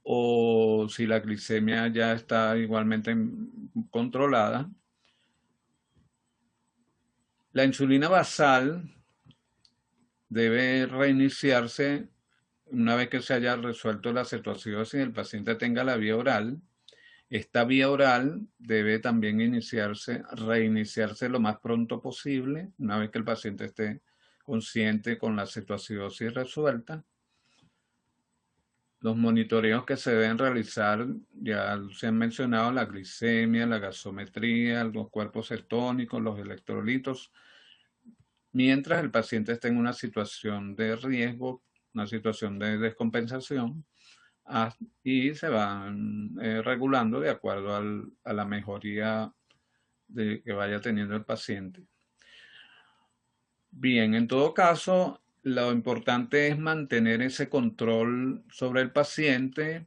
o si la glicemia ya está igualmente controlada. La insulina basal debe reiniciarse una vez que se haya resuelto la cetoacidosis y el paciente tenga la vía oral. Esta vía oral debe también reiniciarse lo más pronto posible, una vez que el paciente esté consciente con la cetoacidosis resuelta. Los monitoreos que se deben realizar, ya se han mencionado, la glicemia, la gasometría, los cuerpos cetónicos, los electrolitos, mientras el paciente esté en una situación de riesgo, una situación de descompensación, y se van regulando de acuerdo a la mejoría que vaya teniendo el paciente. Bien, en todo caso, lo importante es mantener ese control sobre el paciente,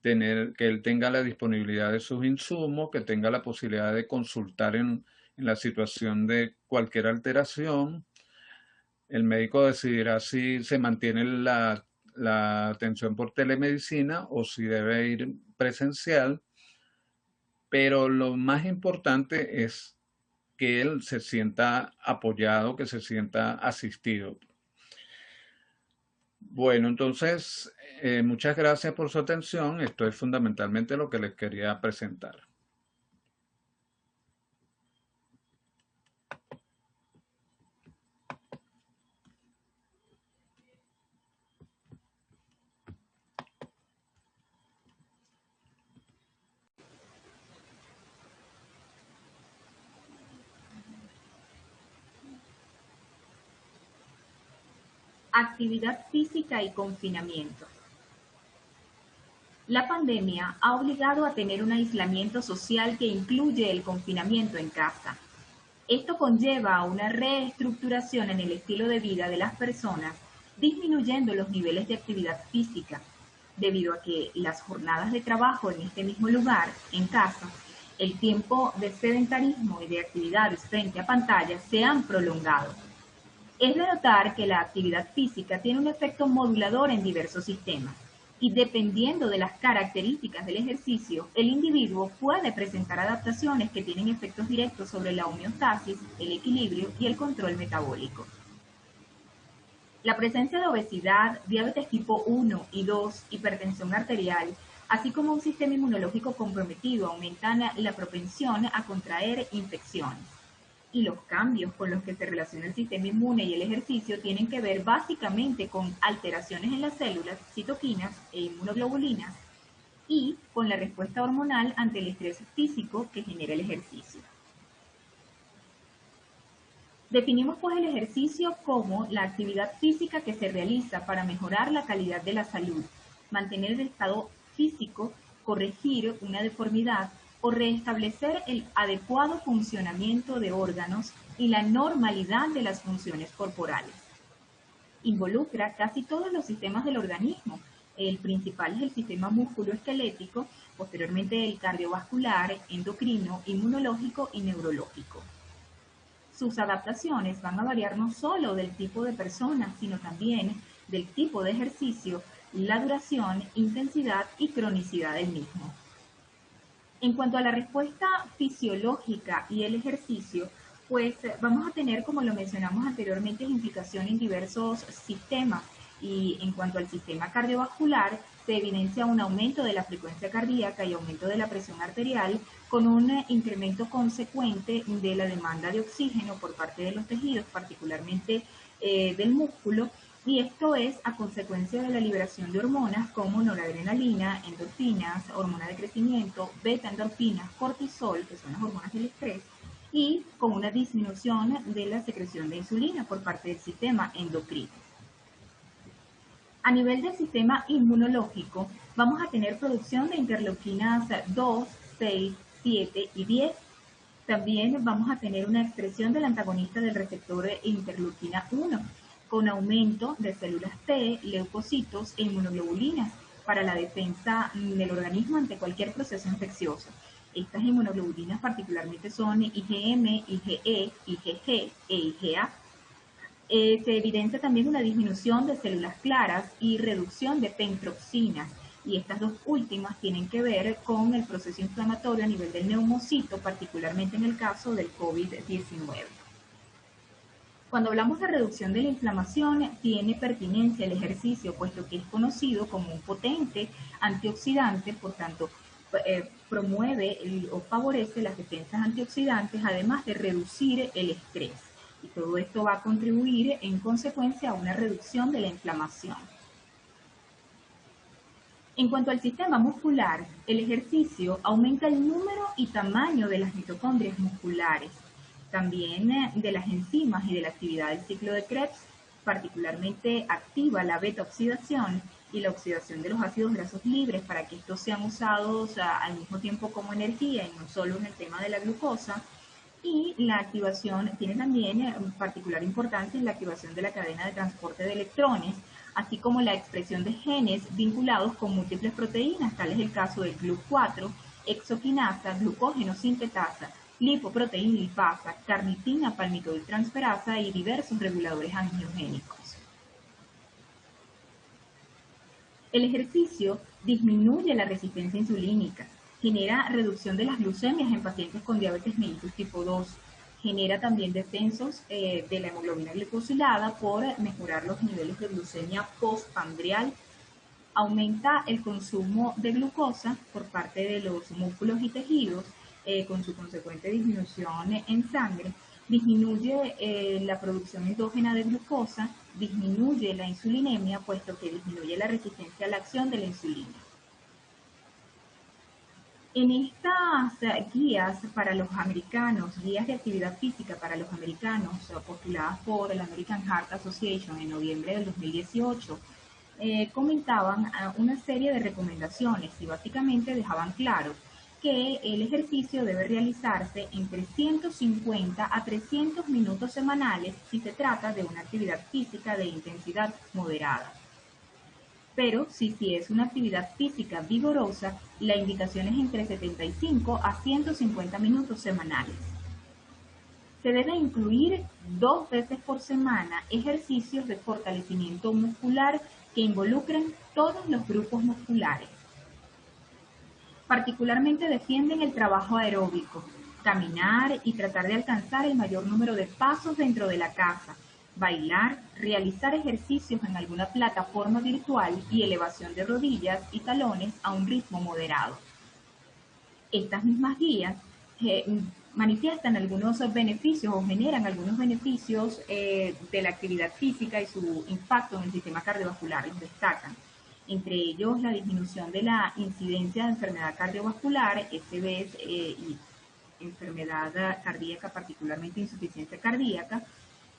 que él tenga la disponibilidad de sus insumos, que tenga la posibilidad de consultar en la situación de cualquier alteración. El médico decidirá si se mantiene la atención por telemedicina o si debe ir presencial, pero lo más importante es que él se sienta apoyado, que se sienta asistido. Bueno, entonces, muchas gracias por su atención. Esto es fundamentalmente lo que les quería presentar. Actividad física y confinamiento. La pandemia ha obligado a tener un aislamiento social que incluye el confinamiento en casa. Esto conlleva a una reestructuración en el estilo de vida de las personas, disminuyendo los niveles de actividad física, debido a que las jornadas de trabajo en este mismo lugar, en casa, el tiempo de sedentarismo y de actividades frente a pantallas se han prolongado. Es de notar que la actividad física tiene un efecto modulador en diversos sistemas y dependiendo de las características del ejercicio, el individuo puede presentar adaptaciones que tienen efectos directos sobre la homeostasis, el equilibrio y el control metabólico. La presencia de obesidad, diabetes tipo 1 y 2, hipertensión arterial, así como un sistema inmunológico comprometido aumentan la propensión a contraer infecciones. Y los cambios con los que se relaciona el sistema inmune y el ejercicio tienen que ver básicamente con alteraciones en las células, citoquinas e inmunoglobulinas, y con la respuesta hormonal ante el estrés físico que genera el ejercicio. Definimos pues el ejercicio como la actividad física que se realiza para mejorar la calidad de la salud, mantener el estado físico, corregir una deformidad o restablecer el adecuado funcionamiento de órganos y la normalidad de las funciones corporales. Involucra casi todos los sistemas del organismo. El principal es el sistema músculo-esquelético, posteriormente el cardiovascular, endocrino, inmunológico y neurológico. Sus adaptaciones van a variar no solo del tipo de persona, sino también del tipo de ejercicio, la duración, intensidad y cronicidad del mismo. En cuanto a la respuesta fisiológica y el ejercicio, pues vamos a tener, como lo mencionamos anteriormente, implicación en diversos sistemas. Y en cuanto al sistema cardiovascular, se evidencia un aumento de la frecuencia cardíaca y aumento de la presión arterial con un incremento consecuente de la demanda de oxígeno por parte de los tejidos, particularmente del músculo, y esto es a consecuencia de la liberación de hormonas como noradrenalina, endorfinas, hormona de crecimiento, beta-endorfinas, cortisol, que son las hormonas del estrés, y con una disminución de la secreción de insulina por parte del sistema endocrino. A nivel del sistema inmunológico, vamos a tener producción de interleuquinas 2, 6, 7 y 10. También vamos a tener una expresión del antagonista del receptor interleuquina 1, con aumento de células T, leucocitos e inmunoglobulinas para la defensa del organismo ante cualquier proceso infeccioso. Estas inmunoglobulinas particularmente son IgM, IgE, IgG e IgA. Se evidencia también una disminución de células claras y reducción de pentroxinas, y estas dos últimas tienen que ver con el proceso inflamatorio a nivel del neumocito, particularmente en el caso del COVID-19. Cuando hablamos de reducción de la inflamación, tiene pertinencia el ejercicio, puesto que es conocido como un potente antioxidante, por tanto, promueve o favorece las defensas antioxidantes, además de reducir el estrés. Y todo esto va a contribuir en consecuencia a una reducción de la inflamación. En cuanto al sistema muscular, el ejercicio aumenta el número y tamaño de las mitocondrias musculares, también de las enzimas y de la actividad del ciclo de Krebs, particularmente activa la beta-oxidación y la oxidación de los ácidos grasos libres para que estos sean usados al mismo tiempo como energía y no solo en el tema de la glucosa. Y la activación tiene también particular importancia en la activación de la cadena de transporte de electrones, así como la expresión de genes vinculados con múltiples proteínas, tal es el caso del GLUT4, exoquinasa, glucógeno sintetasa, lipoproteína lipasa, carnitina palmitoyltransferasa y diversos reguladores angiogénicos. El ejercicio disminuye la resistencia insulínica, genera reducción de las glucemias en pacientes con diabetes mellitus tipo 2, genera también descensos de la hemoglobina glicosilada por mejorar los niveles de glucemia postprandial, aumenta el consumo de glucosa por parte de los músculos y tejidos, con su consecuente disminución en sangre, disminuye la producción endógena de glucosa, disminuye la insulinemia, puesto que disminuye la resistencia a la acción de la insulina. En estas guías para los americanos, guías de actividad física para los americanos, postuladas por la American Heart Association en noviembre del 2018, comentaban una serie de recomendaciones y básicamente dejaban claro que el ejercicio debe realizarse entre 150 a 300 minutos semanales si se trata de una actividad física de intensidad moderada. Pero si es una actividad física vigorosa, la indicación es entre 75 a 150 minutos semanales. Se debe incluir 2 veces por semana ejercicios de fortalecimiento muscular que involucren todos los grupos musculares. Particularmente defienden el trabajo aeróbico, caminar y tratar de alcanzar el mayor número de pasos dentro de la casa, bailar, realizar ejercicios en alguna plataforma virtual y elevación de rodillas y talones a un ritmo moderado. Estas mismas guías manifiestan algunos beneficios o generan algunos beneficios de la actividad física y su impacto en el sistema cardiovascular. Los destacan, entre ellos la disminución de la incidencia de enfermedad cardiovascular, SBS y enfermedad cardíaca, particularmente insuficiencia cardíaca,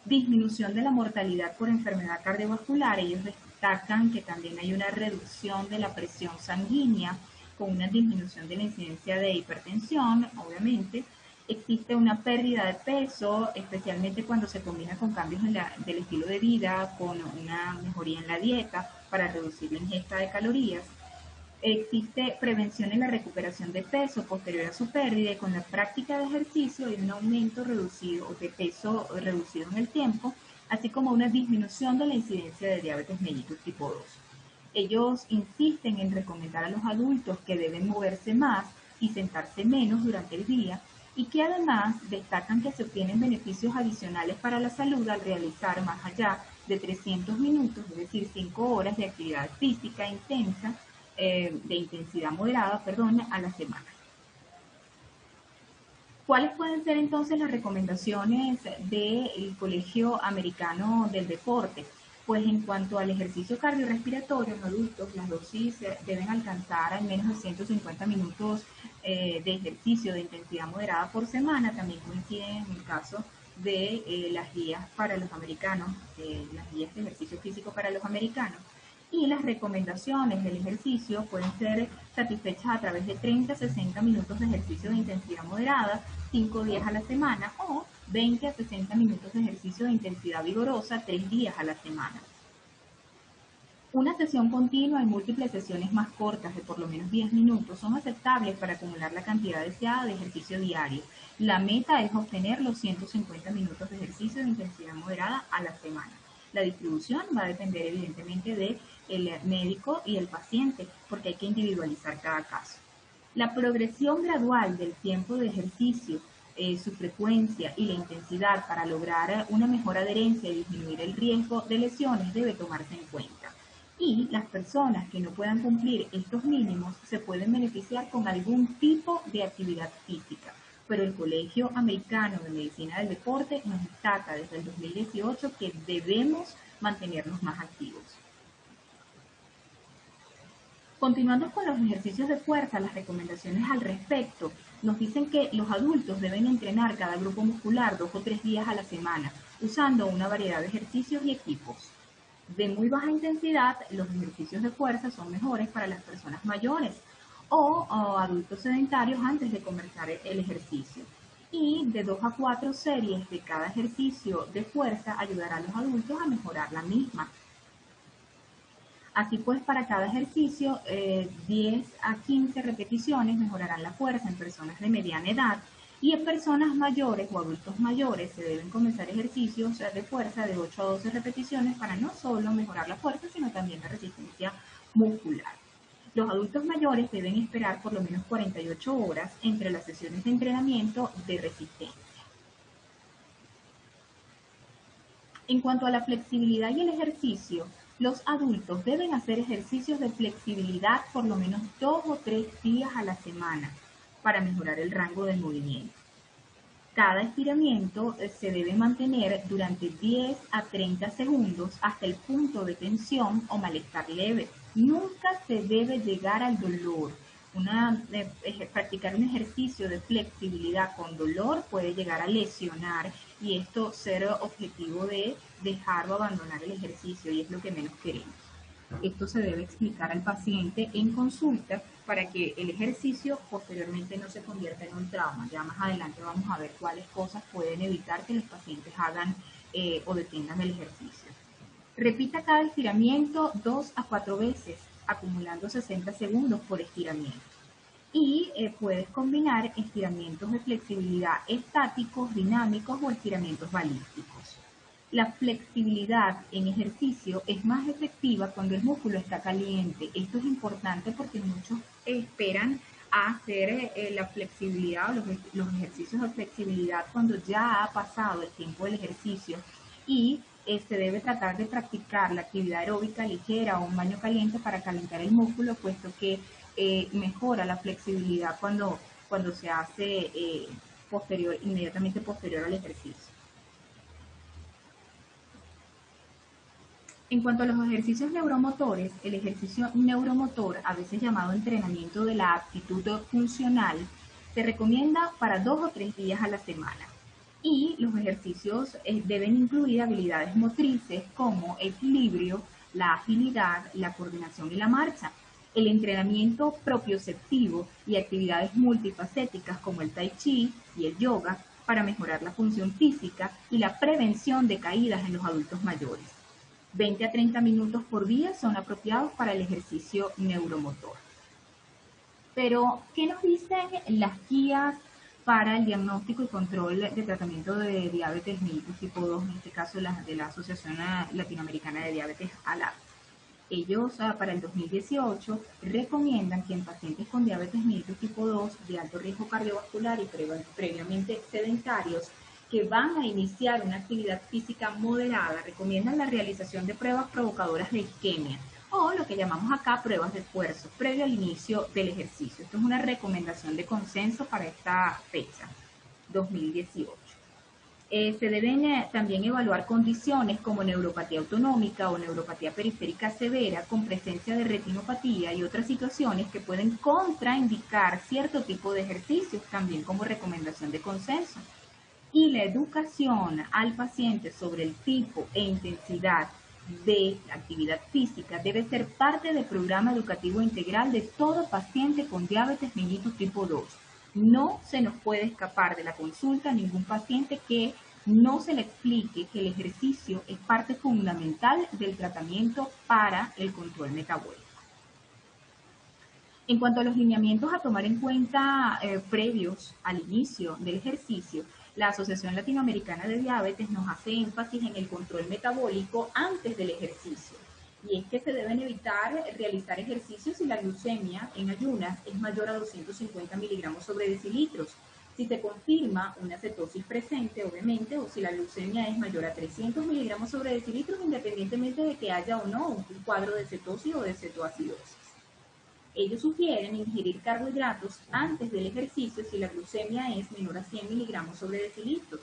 disminución de la mortalidad por enfermedad cardiovascular. Ellos destacan que también hay una reducción de la presión sanguínea con una disminución de la incidencia de hipertensión, obviamente. Existe una pérdida de peso, especialmente cuando se combina con cambios del estilo de vida, con una mejoría en la dieta para reducir la ingesta de calorías. Existe prevención en la recuperación de peso posterior a su pérdida y con la práctica de ejercicio hay un aumento reducido de peso reducido en el tiempo, así como una disminución de la incidencia de diabetes mellitus tipo 2. Ellos insisten en recomendar a los adultos que deben moverse más y sentarse menos durante el día y que además destacan que se obtienen beneficios adicionales para la salud al realizar más allá de 300 minutos, es decir, 5 horas de actividad física intensa, de intensidad moderada, a la semana. ¿Cuáles pueden ser entonces las recomendaciones del Colegio Americano del Deporte? Pues en cuanto al ejercicio cardiorrespiratorio en adultos, las dosis deben alcanzar al menos de 150 minutos de ejercicio de intensidad moderada por semana. También coinciden en el caso de las guías para los americanos, las guías de ejercicio físico para los americanos. Y las recomendaciones del ejercicio pueden ser satisfechas a través de 30 a 60 minutos de ejercicio de intensidad moderada, 5 días a la semana, o 20 a 60 minutos de ejercicio de intensidad vigorosa, 3 días a la semana. Una sesión continua y múltiples sesiones más cortas de por lo menos 10 minutos son aceptables para acumular la cantidad deseada de ejercicio diario. La meta es obtener los 150 minutos de ejercicio de intensidad moderada a la semana. La distribución va a depender evidentemente del médico y el paciente, porque hay que individualizar cada caso. La progresión gradual del tiempo de ejercicio, su frecuencia y la intensidad para lograr una mejor adherencia y disminuir el riesgo de lesiones debe tomarse en cuenta. Y las personas que no puedan cumplir estos mínimos se pueden beneficiar con algún tipo de actividad física. Pero el Colegio Americano de Medicina del Deporte nos destaca desde el 2018 que debemos mantenernos más activos. Continuando con los ejercicios de fuerza, las recomendaciones al respecto nos dicen que los adultos deben entrenar cada grupo muscular 2 o 3 días a la semana, usando una variedad de ejercicios y equipos. De muy baja intensidad, los ejercicios de fuerza son mejores para las personas mayores o adultos sedentarios antes de comenzar el ejercicio. Y de 2 a 4 series de cada ejercicio de fuerza ayudará a los adultos a mejorar la misma. Así pues, para cada ejercicio, 10 a 15 repeticiones mejorarán la fuerza en personas de mediana edad y en personas mayores o adultos mayores se deben comenzar ejercicios de fuerza de 8 a 12 repeticiones para no solo mejorar la fuerza, sino también la resistencia muscular. Los adultos mayores deben esperar por lo menos 48 horas entre las sesiones de entrenamiento de resistencia. En cuanto a la flexibilidad y el ejercicio, los adultos deben hacer ejercicios de flexibilidad por lo menos 2 o 3 días a la semana para mejorar el rango de movimiento. Cada estiramiento se debe mantener durante 10 a 30 segundos hasta el punto de tensión o malestar leve. Nunca se debe llegar al dolor. Practicar un ejercicio de flexibilidad con dolor puede llegar a lesionar y esto ser objetivo de dejar o abandonar el ejercicio y es lo que menos queremos. Esto se debe explicar al paciente en consulta para que el ejercicio posteriormente no se convierta en un trauma. Ya más adelante vamos a ver cuáles cosas pueden evitar que los pacientes hagan o detengan el ejercicio. Repita cada estiramiento 2 a 4 veces, acumulando 60 segundos por estiramiento. Y puedes combinar estiramientos de flexibilidad estáticos, dinámicos o estiramientos balísticos. La flexibilidad en ejercicio es más efectiva cuando el músculo está caliente. Esto es importante porque muchos esperan a hacer la flexibilidad o los ejercicios de flexibilidad cuando ya ha pasado el tiempo del ejercicio y se debe tratar de practicar la actividad aeróbica ligera o un baño caliente para calentar el músculo, puesto que mejora la flexibilidad cuando se hace inmediatamente posterior al ejercicio. En cuanto a los ejercicios neuromotores, el ejercicio neuromotor, a veces llamado entrenamiento de la aptitud funcional, se recomienda para 2 o 3 días a la semana. Y los ejercicios deben incluir habilidades motrices como equilibrio, la agilidad, la coordinación y la marcha, el entrenamiento propioceptivo y actividades multifacéticas como el tai chi y el yoga para mejorar la función física y la prevención de caídas en los adultos mayores. 20 a 30 minutos por día son apropiados para el ejercicio neuromotor. Pero, ¿qué nos dicen las guías para el diagnóstico y control de tratamiento de diabetes mellitus tipo 2, en este caso de la Asociación Latinoamericana de Diabetes, ALAD? Ellos para el 2018 recomiendan que en pacientes con diabetes mellitus tipo 2 de alto riesgo cardiovascular y previamente sedentarios que van a iniciar una actividad física moderada, recomiendan la realización de pruebas provocadoras de isquemia o lo que llamamos acá pruebas de esfuerzo previo al inicio del ejercicio. Esto es una recomendación de consenso para esta fecha, 2018. Se deben también evaluar condiciones como neuropatía autonómica o neuropatía periférica severa con presencia de retinopatía y otras situaciones que pueden contraindicar cierto tipo de ejercicios, también como recomendación de consenso. Y la educación al paciente sobre el tipo e intensidad de actividad física debe ser parte del programa educativo integral de todo paciente con diabetes mellitus tipo 2. No se nos puede escapar de la consulta a ningún paciente que no se le explique que el ejercicio es parte fundamental del tratamiento para el control metabólico. En cuanto a los lineamientos a tomar en cuenta previos al inicio del ejercicio, la Asociación Latinoamericana de Diabetes nos hace énfasis en el control metabólico antes del ejercicio. Y es que se deben evitar realizar ejercicios si la glucemia en ayunas es mayor a 250 miligramos sobre decilitros. Si se confirma una cetosis presente, obviamente, o si la glucemia es mayor a 300 miligramos sobre decilitros, independientemente de que haya o no un cuadro de cetosis o de cetoacidosis. Ellos sugieren ingerir carbohidratos antes del ejercicio si la glucemia es menor a 100 miligramos sobre decilitros.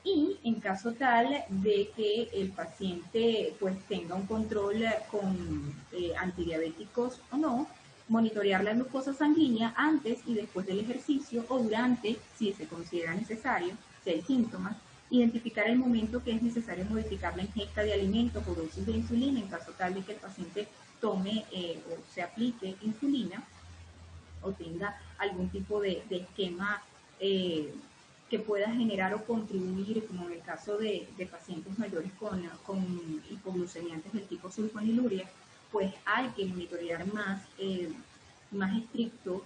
Y en caso tal de que el paciente pues tenga un control con antidiabéticos o no, monitorear la glucosa sanguínea antes y después del ejercicio o durante, si se considera necesario, si hay síntomas, identificar el momento que es necesario modificar la ingesta de alimentos o dosis de insulina en caso tal de que el paciente tome o se aplique insulina o tenga algún tipo de esquema que pueda generar o contribuir, como en el caso de pacientes mayores con hipoglucemiantes del tipo sulfoniluria, pues hay que monitorear más estricto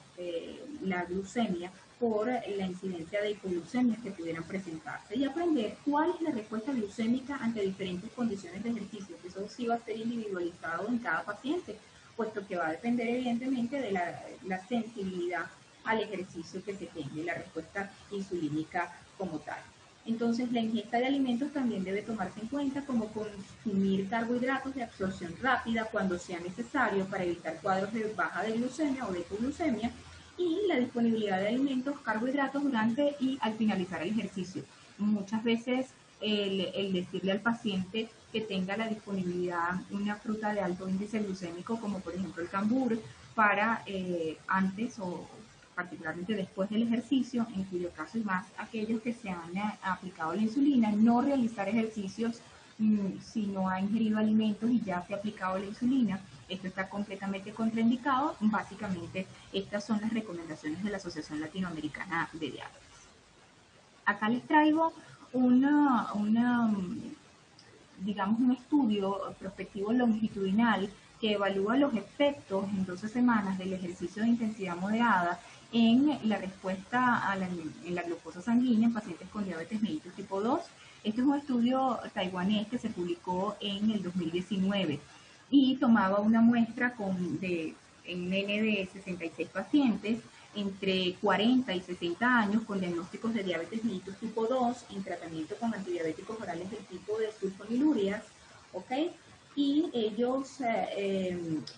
la glucemia por la incidencia de hipoglucemias que pudieran presentarse y aprender cuál es la respuesta glucémica ante diferentes condiciones de ejercicio, que eso sí va a ser individualizado en cada paciente, puesto que va a depender evidentemente de la sensibilidad al ejercicio que se tenga y la respuesta insulínica como tal. Entonces, la ingesta de alimentos también debe tomarse en cuenta, como consumir carbohidratos de absorción rápida cuando sea necesario para evitar cuadros de baja de glucemia o de hipoglucemia, y la disponibilidad de alimentos, carbohidratos durante y al finalizar el ejercicio. Muchas veces el decirle al paciente que tenga la disponibilidad una fruta de alto índice glucémico, como por ejemplo el cambur, para antes o particularmente después del ejercicio, en cuyo caso y más aquellos que se han aplicado la insulina, no realizar ejercicios si no ha ingerido alimentos y ya se ha aplicado la insulina. Esto está completamente contraindicado. Básicamente, estas son las recomendaciones de la Asociación Latinoamericana de Diabetes. Acá les traigo digamos, un estudio prospectivo longitudinal que evalúa los efectos en 12 semanas del ejercicio de intensidad moderada en la respuesta en la glucosa sanguínea en pacientes con diabetes mellitus tipo 2. Este es un estudio taiwanés que se publicó en el 2019 y tomaba una muestra en nene de 66 pacientes entre 40 y 60 años con diagnósticos de diabetes mellitus tipo 2 en tratamiento con antidiabéticos orales del tipo de sulfonilurias, ¿ok? Y ellos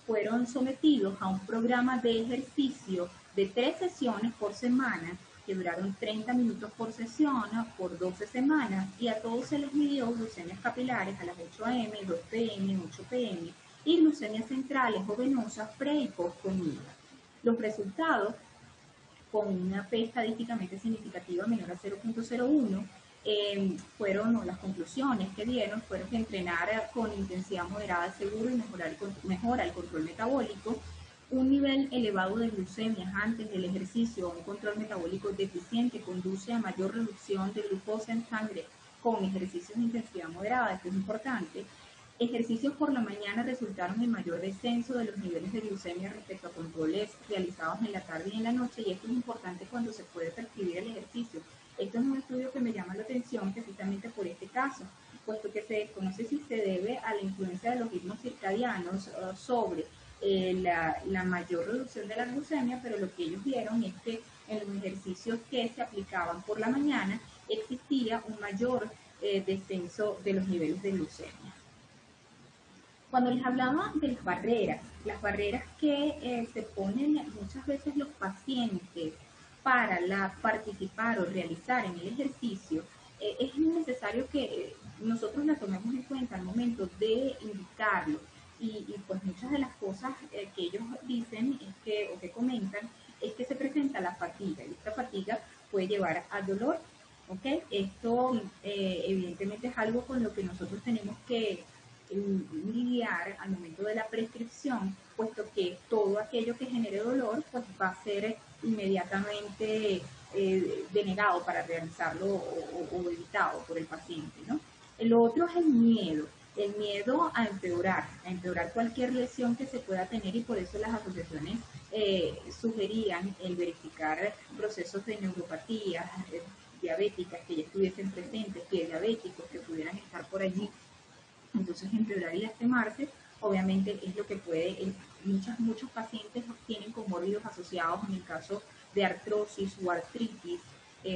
fueron sometidos a un programa de ejercicio de 3 sesiones por semana que duraron 30 minutos por sesión por 12 semanas y a todos se les midió glucemias capilares a las 8 am, 2 pm, 8 pm y glucemias centrales o venosas pre y post comida. Los resultados con una P estadísticamente significativa menor a 0.01 las conclusiones que dieron fueron que entrenar con intensidad moderada es seguro y mejora el control metabólico. Un nivel elevado de glucemias antes del ejercicio o un control metabólico deficiente conduce a mayor reducción de glucosa en sangre con ejercicios de intensidad moderada, esto es importante. Ejercicios por la mañana resultaron en mayor descenso de los niveles de glucemia respecto a controles realizados en la tarde y en la noche, y esto es importante cuando se puede prescribir el ejercicio. Esto es un estudio que me llama la atención precisamente por este caso, puesto que se desconoce si se debe a la influencia de los ritmos circadianos sobre la mayor reducción de la glucemia, pero lo que ellos vieron es que en los ejercicios que se aplicaban por la mañana existía un mayor descenso de los niveles de glucemia. Cuando les hablaba de las barreras que se ponen muchas veces los pacientes para participar o realizar en el ejercicio, es necesario que nosotros la tomemos en cuenta al momento de indicarlo. Y pues muchas de las cosas que ellos dicen o que comentan es que se presenta la fatiga, y esta fatiga puede llevar al dolor, ¿ok? Esto evidentemente es algo con lo que nosotros tenemos que lidiar al momento de la prescripción, puesto que todo aquello que genere dolor pues va a ser inmediatamente denegado para realizarlo o evitado por el paciente, ¿no? Lo otro es el miedo a empeorar cualquier lesión que se pueda tener, y por eso las asociaciones sugerían el verificar procesos de neuropatías diabéticas que ya estuviesen presentes, pies diabéticos que pudieran estar por allí. Entonces, empeorar y lastimarse, obviamente, es lo que puede, muchos pacientes tienen comórbidos asociados en el caso de artrosis o artritis,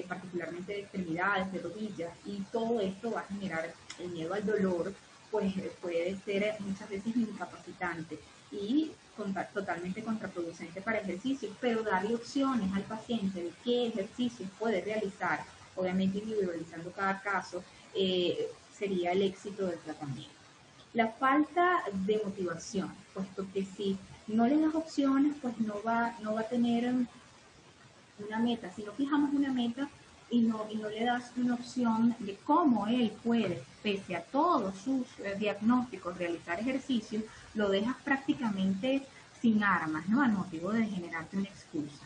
particularmente de extremidades, de rodillas, y todo esto va a generar el miedo al dolor, pues puede ser muchas veces incapacitante y totalmente contraproducente para ejercicios, pero darle opciones al paciente de qué ejercicios puede realizar, obviamente individualizando cada caso, sería el éxito del tratamiento. La falta de motivación, puesto que si no le das opciones, pues no va a tener una meta. Si no fijamos una meta y no le das una opción de cómo él puede, pese a todos sus diagnósticos, realizar ejercicio, lo dejas prácticamente sin armas, ¿no? Al motivo de generarte una excusa.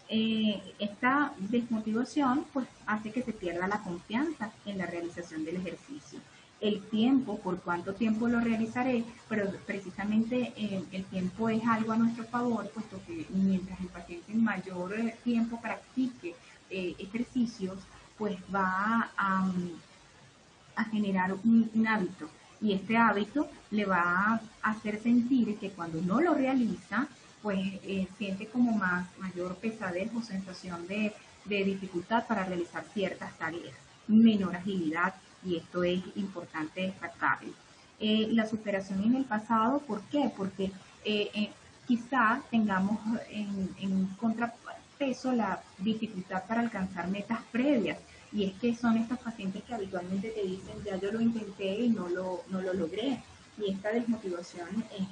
Esta desmotivación pues hace que se pierda la confianza en la realización del ejercicio. El tiempo, por cuánto tiempo lo realizaré, pero precisamente el tiempo es algo a nuestro favor, puesto que mientras el paciente en mayor tiempo practique ejercicios, pues va a generar un hábito, y este hábito le va a hacer sentir que cuando no lo realiza, pues siente como mayor pesadez o sensación de dificultad para realizar ciertas tareas, menor agilidad, y esto es importante destacarlo. La superación en el pasado, ¿por qué? Porque quizá tengamos en contrapeso la dificultad para alcanzar metas previas, y es que son estos pacientes que habitualmente te dicen, ya yo lo intenté y no lo logré, y esta desmotivación es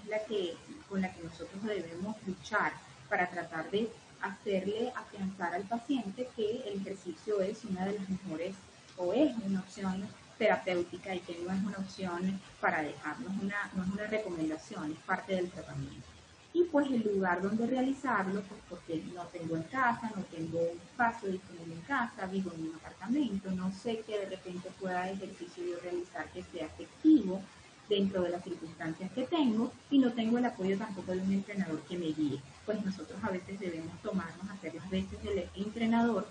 con la que nosotros debemos luchar para tratar de hacerle afianzar al paciente que el ejercicio es una de las mejores, o es una opción terapéutica, y que no es una opción para dejar, no es una recomendación, es parte del tratamiento. Y pues el lugar donde realizarlo, pues porque no tengo en casa, no tengo un espacio disponible en casa, vivo en un apartamento, no sé que de repente pueda ejercicio yo realizar que sea efectivo dentro de las circunstancias que tengo, y no tengo el apoyo tampoco de un entrenador que me guíe. Pues nosotros a veces debemos hacer las veces del entrenador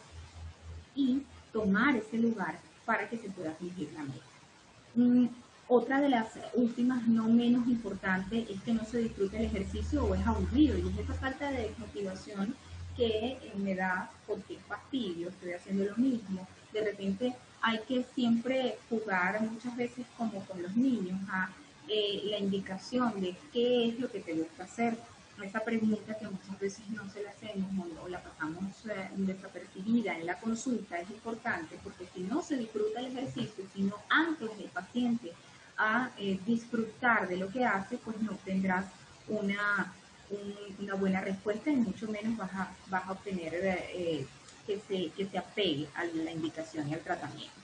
y tomar ese lugar para que se pueda cumplir la meta. Otra de las últimas, no menos importante, es que no se disfruta el ejercicio o es aburrido, y es esa falta de motivación que me da porque es fastidio, estoy haciendo lo mismo. De repente hay que siempre jugar, muchas veces como con los niños, a la indicación de qué es lo que te gusta hacer. Esa pregunta que muchas veces no se la hacemos o la pasamos desapercibida en la consulta es importante, porque si no se disfruta el ejercicio, si no anclas el paciente a disfrutar de lo que hace, pues no obtendrás una buena respuesta, y mucho menos vas a obtener que se apegue a la indicación y al tratamiento.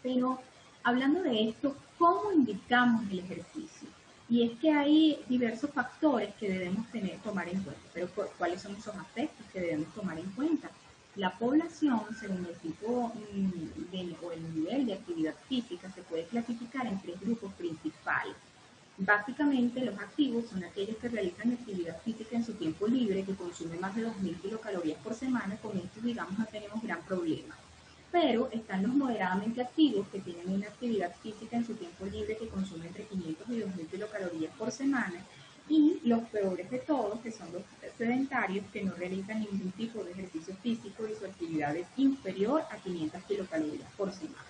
Pero hablando de esto, ¿cómo indicamos el ejercicio? Y es que hay diversos factores que debemos tomar en cuenta. Pero ¿cuáles son esos aspectos que debemos tomar en cuenta? La población, según el tipo o el nivel de actividad física, se puede clasificar en tres grupos principales. Básicamente, los activos son aquellos que realizan actividad física en su tiempo libre, que consumen más de 2.000 kilocalorías por semana. Con esto, digamos, no tenemos gran problema. Pero están los moderadamente activos, que tienen una actividad física en su tiempo libre que consume entre 500 y 2.000 kilocalorías por semana. Y los peores de todos, que son los sedentarios, que no realizan ningún tipo de ejercicio físico y su actividad es inferior a 500 kilocalorías por semana.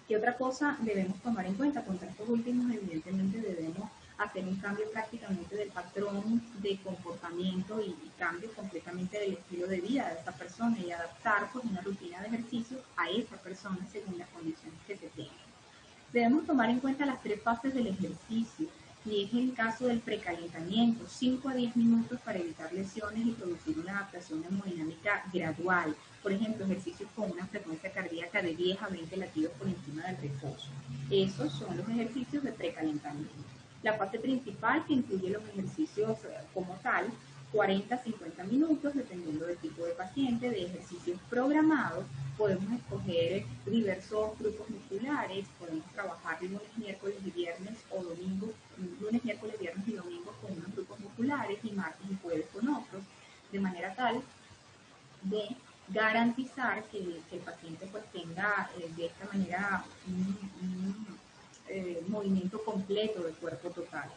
¿Qué otra cosa debemos tomar en cuenta? Contra estos últimos, evidentemente, debemos hacer un cambio prácticamente del patrón de comportamiento y cambio completamente del estilo de vida de esa persona y adaptar pues, una rutina de ejercicio a esa persona según las condiciones que se tengan. Debemos tomar en cuenta las tres fases del ejercicio, y es el caso del precalentamiento, 5 a 10 minutos para evitar lesiones y producir una adaptación hemodinámica gradual. Por ejemplo, ejercicios con una frecuencia cardíaca de 10 a 20 latidos por encima del reposo. Esos son los ejercicios de precalentamiento. La fase principal, que incluye los ejercicios como tal, 40 a 50 minutos, dependiendo del tipo de paciente, de ejercicios programados. Podemos escoger diversos grupos musculares, podemos trabajar lunes, miércoles y viernes o domingos, lunes, miércoles, viernes y domingos con unos grupos musculares y martes y jueves con otros, de manera tal de garantizar que el paciente pues tenga de esta manera un movimiento completo del cuerpo total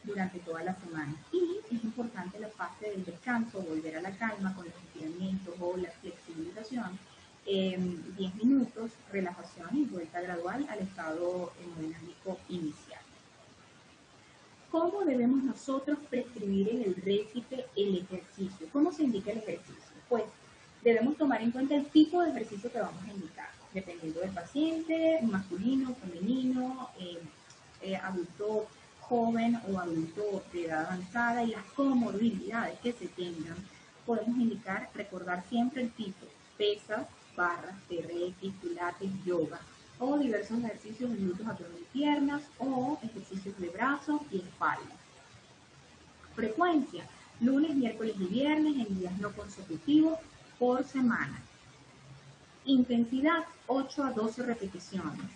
durante toda la semana. Y es importante la fase del descanso, volver a la calma con los estiramientos o la flexibilización, 10 minutos, relajación y vuelta gradual al estado hemodinámico inicial. ¿Cómo debemos nosotros prescribir en el récipe el ejercicio? ¿Cómo se indica el ejercicio? Pues debemos tomar en cuenta el tipo de ejercicio que vamos a indicar, dependiendo del paciente, masculino, femenino, adulto joven o adulto de edad avanzada y las comorbilidades que se tengan. Podemos indicar, recordar siempre el tipo: pesas, barras, TRX, pilates, yoga, o diversos ejercicios de glúteos, abdomen y piernas, o ejercicios de brazos y espalda. Frecuencia: lunes, miércoles y viernes en días no consecutivos por semana. Intensidad: 8 a 12 repeticiones.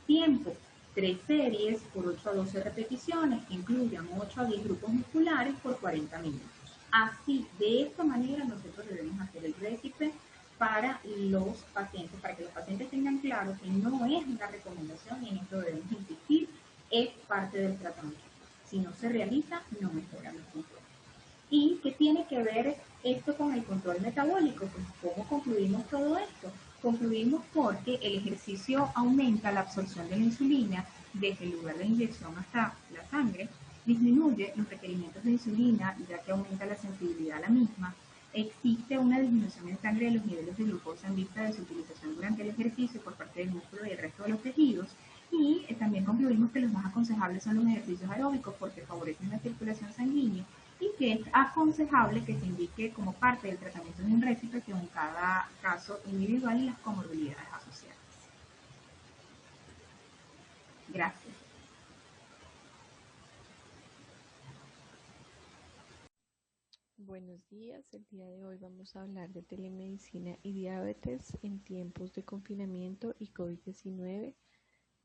Tiempo: 3 series por 8 a 12 repeticiones, que incluyan 8 a 10 grupos musculares por 40 minutos. Así, de esta manera, nosotros debemos hacer el récipe para los pacientes, para que los pacientes tengan claro que no es una recomendación y en esto debemos insistir, es parte del tratamiento. Si no se realiza, no mejora los síntomas. ¿Y qué tiene que ver esto con el control metabólico? Pues, ¿cómo concluimos todo esto? Concluimos porque el ejercicio aumenta la absorción de la insulina desde el lugar de inyección hasta la sangre, disminuye los requerimientos de insulina ya que aumenta la sensibilidad a la misma, existe una disminución en sangre de los niveles de glucosa en vista de su utilización durante el ejercicio por parte del músculo y el resto de los tejidos, y también concluimos que los más aconsejables son los ejercicios aeróbicos porque favorecen la circulación sanguínea y que es aconsejable que se indique como parte del tratamiento de un récipe según cada caso individual y las comorbilidades asociadas. Gracias. Buenos días, el día de hoy vamos a hablar de telemedicina y diabetes en tiempos de confinamiento y COVID-19.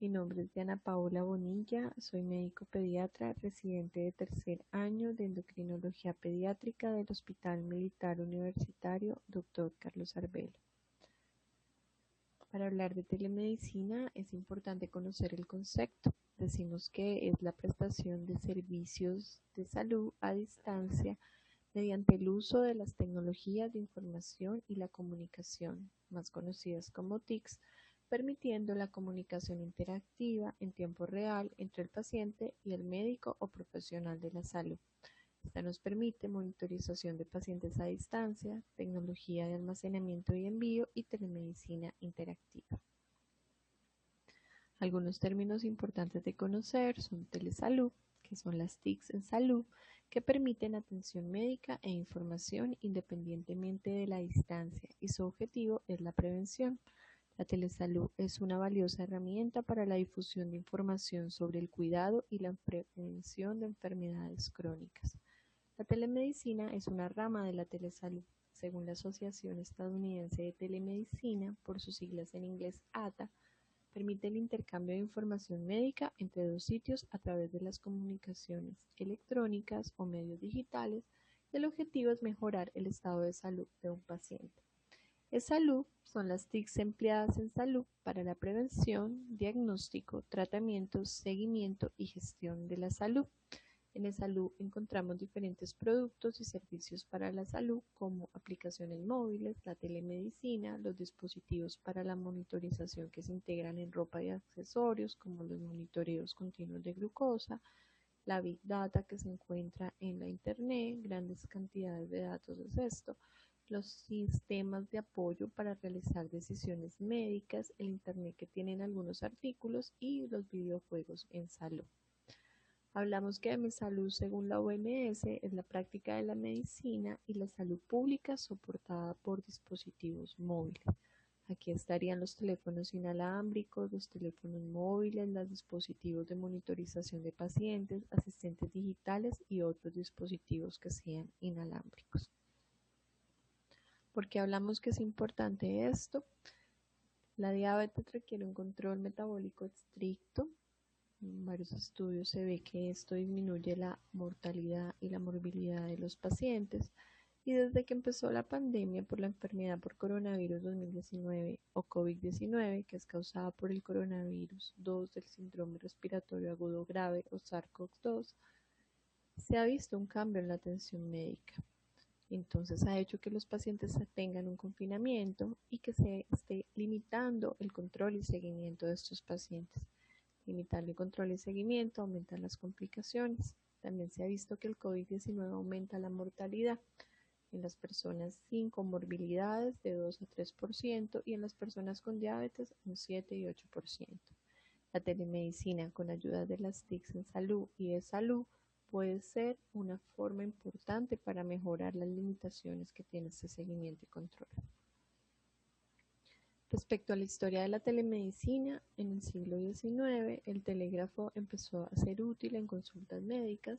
Mi nombre es Diana Paola Bonilla, soy médico pediatra, residente de tercer año de endocrinología pediátrica del Hospital Militar Universitario Dr. Carlos Arbelo. Para hablar de telemedicina es importante conocer el concepto. Decimos que es la prestación de servicios de salud a distancia mediante el uso de las tecnologías de información y la comunicación, más conocidas como TICs, permitiendo la comunicación interactiva en tiempo real entre el paciente y el médico o profesional de la salud. Esta nos permite monitorización de pacientes a distancia, tecnología de almacenamiento y envío y telemedicina interactiva. Algunos términos importantes de conocer son telesalud, que son las TICs en salud, que permiten atención médica e información independientemente de la distancia y su objetivo es la prevención. La telesalud es una valiosa herramienta para la difusión de información sobre el cuidado y la prevención de enfermedades crónicas. La telemedicina es una rama de la telesalud. Según la Asociación Estadounidense de Telemedicina, por sus siglas en inglés ATA, permite el intercambio de información médica entre dos sitios a través de las comunicaciones electrónicas o medios digitales. El objetivo es mejorar el estado de salud de un paciente. E-Salud son las TICs empleadas en salud para la prevención, diagnóstico, tratamiento, seguimiento y gestión de la salud. En E-Salud encontramos diferentes productos y servicios para la salud, como aplicaciones móviles, la telemedicina, los dispositivos para la monitorización que se integran en ropa y accesorios, como los monitoreos continuos de glucosa, la Big Data que se encuentra en la Internet, grandes cantidades de datos de esto, los sistemas de apoyo para realizar decisiones médicas, el Internet que tienen algunos artículos y los videojuegos en salud. Hablamos que salud, según la OMS, es la práctica de la medicina y la salud pública soportada por dispositivos móviles. Aquí estarían los teléfonos inalámbricos, los teléfonos móviles, los dispositivos de monitorización de pacientes, asistentes digitales y otros dispositivos que sean inalámbricos. ¿Por qué hablamos que es importante esto? La diabetes requiere un control metabólico estricto. En varios estudios se ve que esto disminuye la mortalidad y la morbilidad de los pacientes. Y desde que empezó la pandemia por la enfermedad por coronavirus 2019 o COVID-19, que es causada por el coronavirus 2 del síndrome respiratorio agudo grave o SARS-CoV-2, se ha visto un cambio en la atención médica. Entonces ha hecho que los pacientes tengan un confinamiento y que se esté limitando el control y seguimiento de estos pacientes. Limitar el control y seguimiento aumenta las complicaciones. También se ha visto que el COVID-19 aumenta la mortalidad en las personas sin comorbilidades de 2 a 3% y en las personas con diabetes un 7 y 8%. La telemedicina con ayuda de las TICs en salud y E-Salud puede ser una forma importante para mejorar las limitaciones que tiene este seguimiento y control. Respecto a la historia de la telemedicina, en el siglo XIX el telégrafo empezó a ser útil en consultas médicas.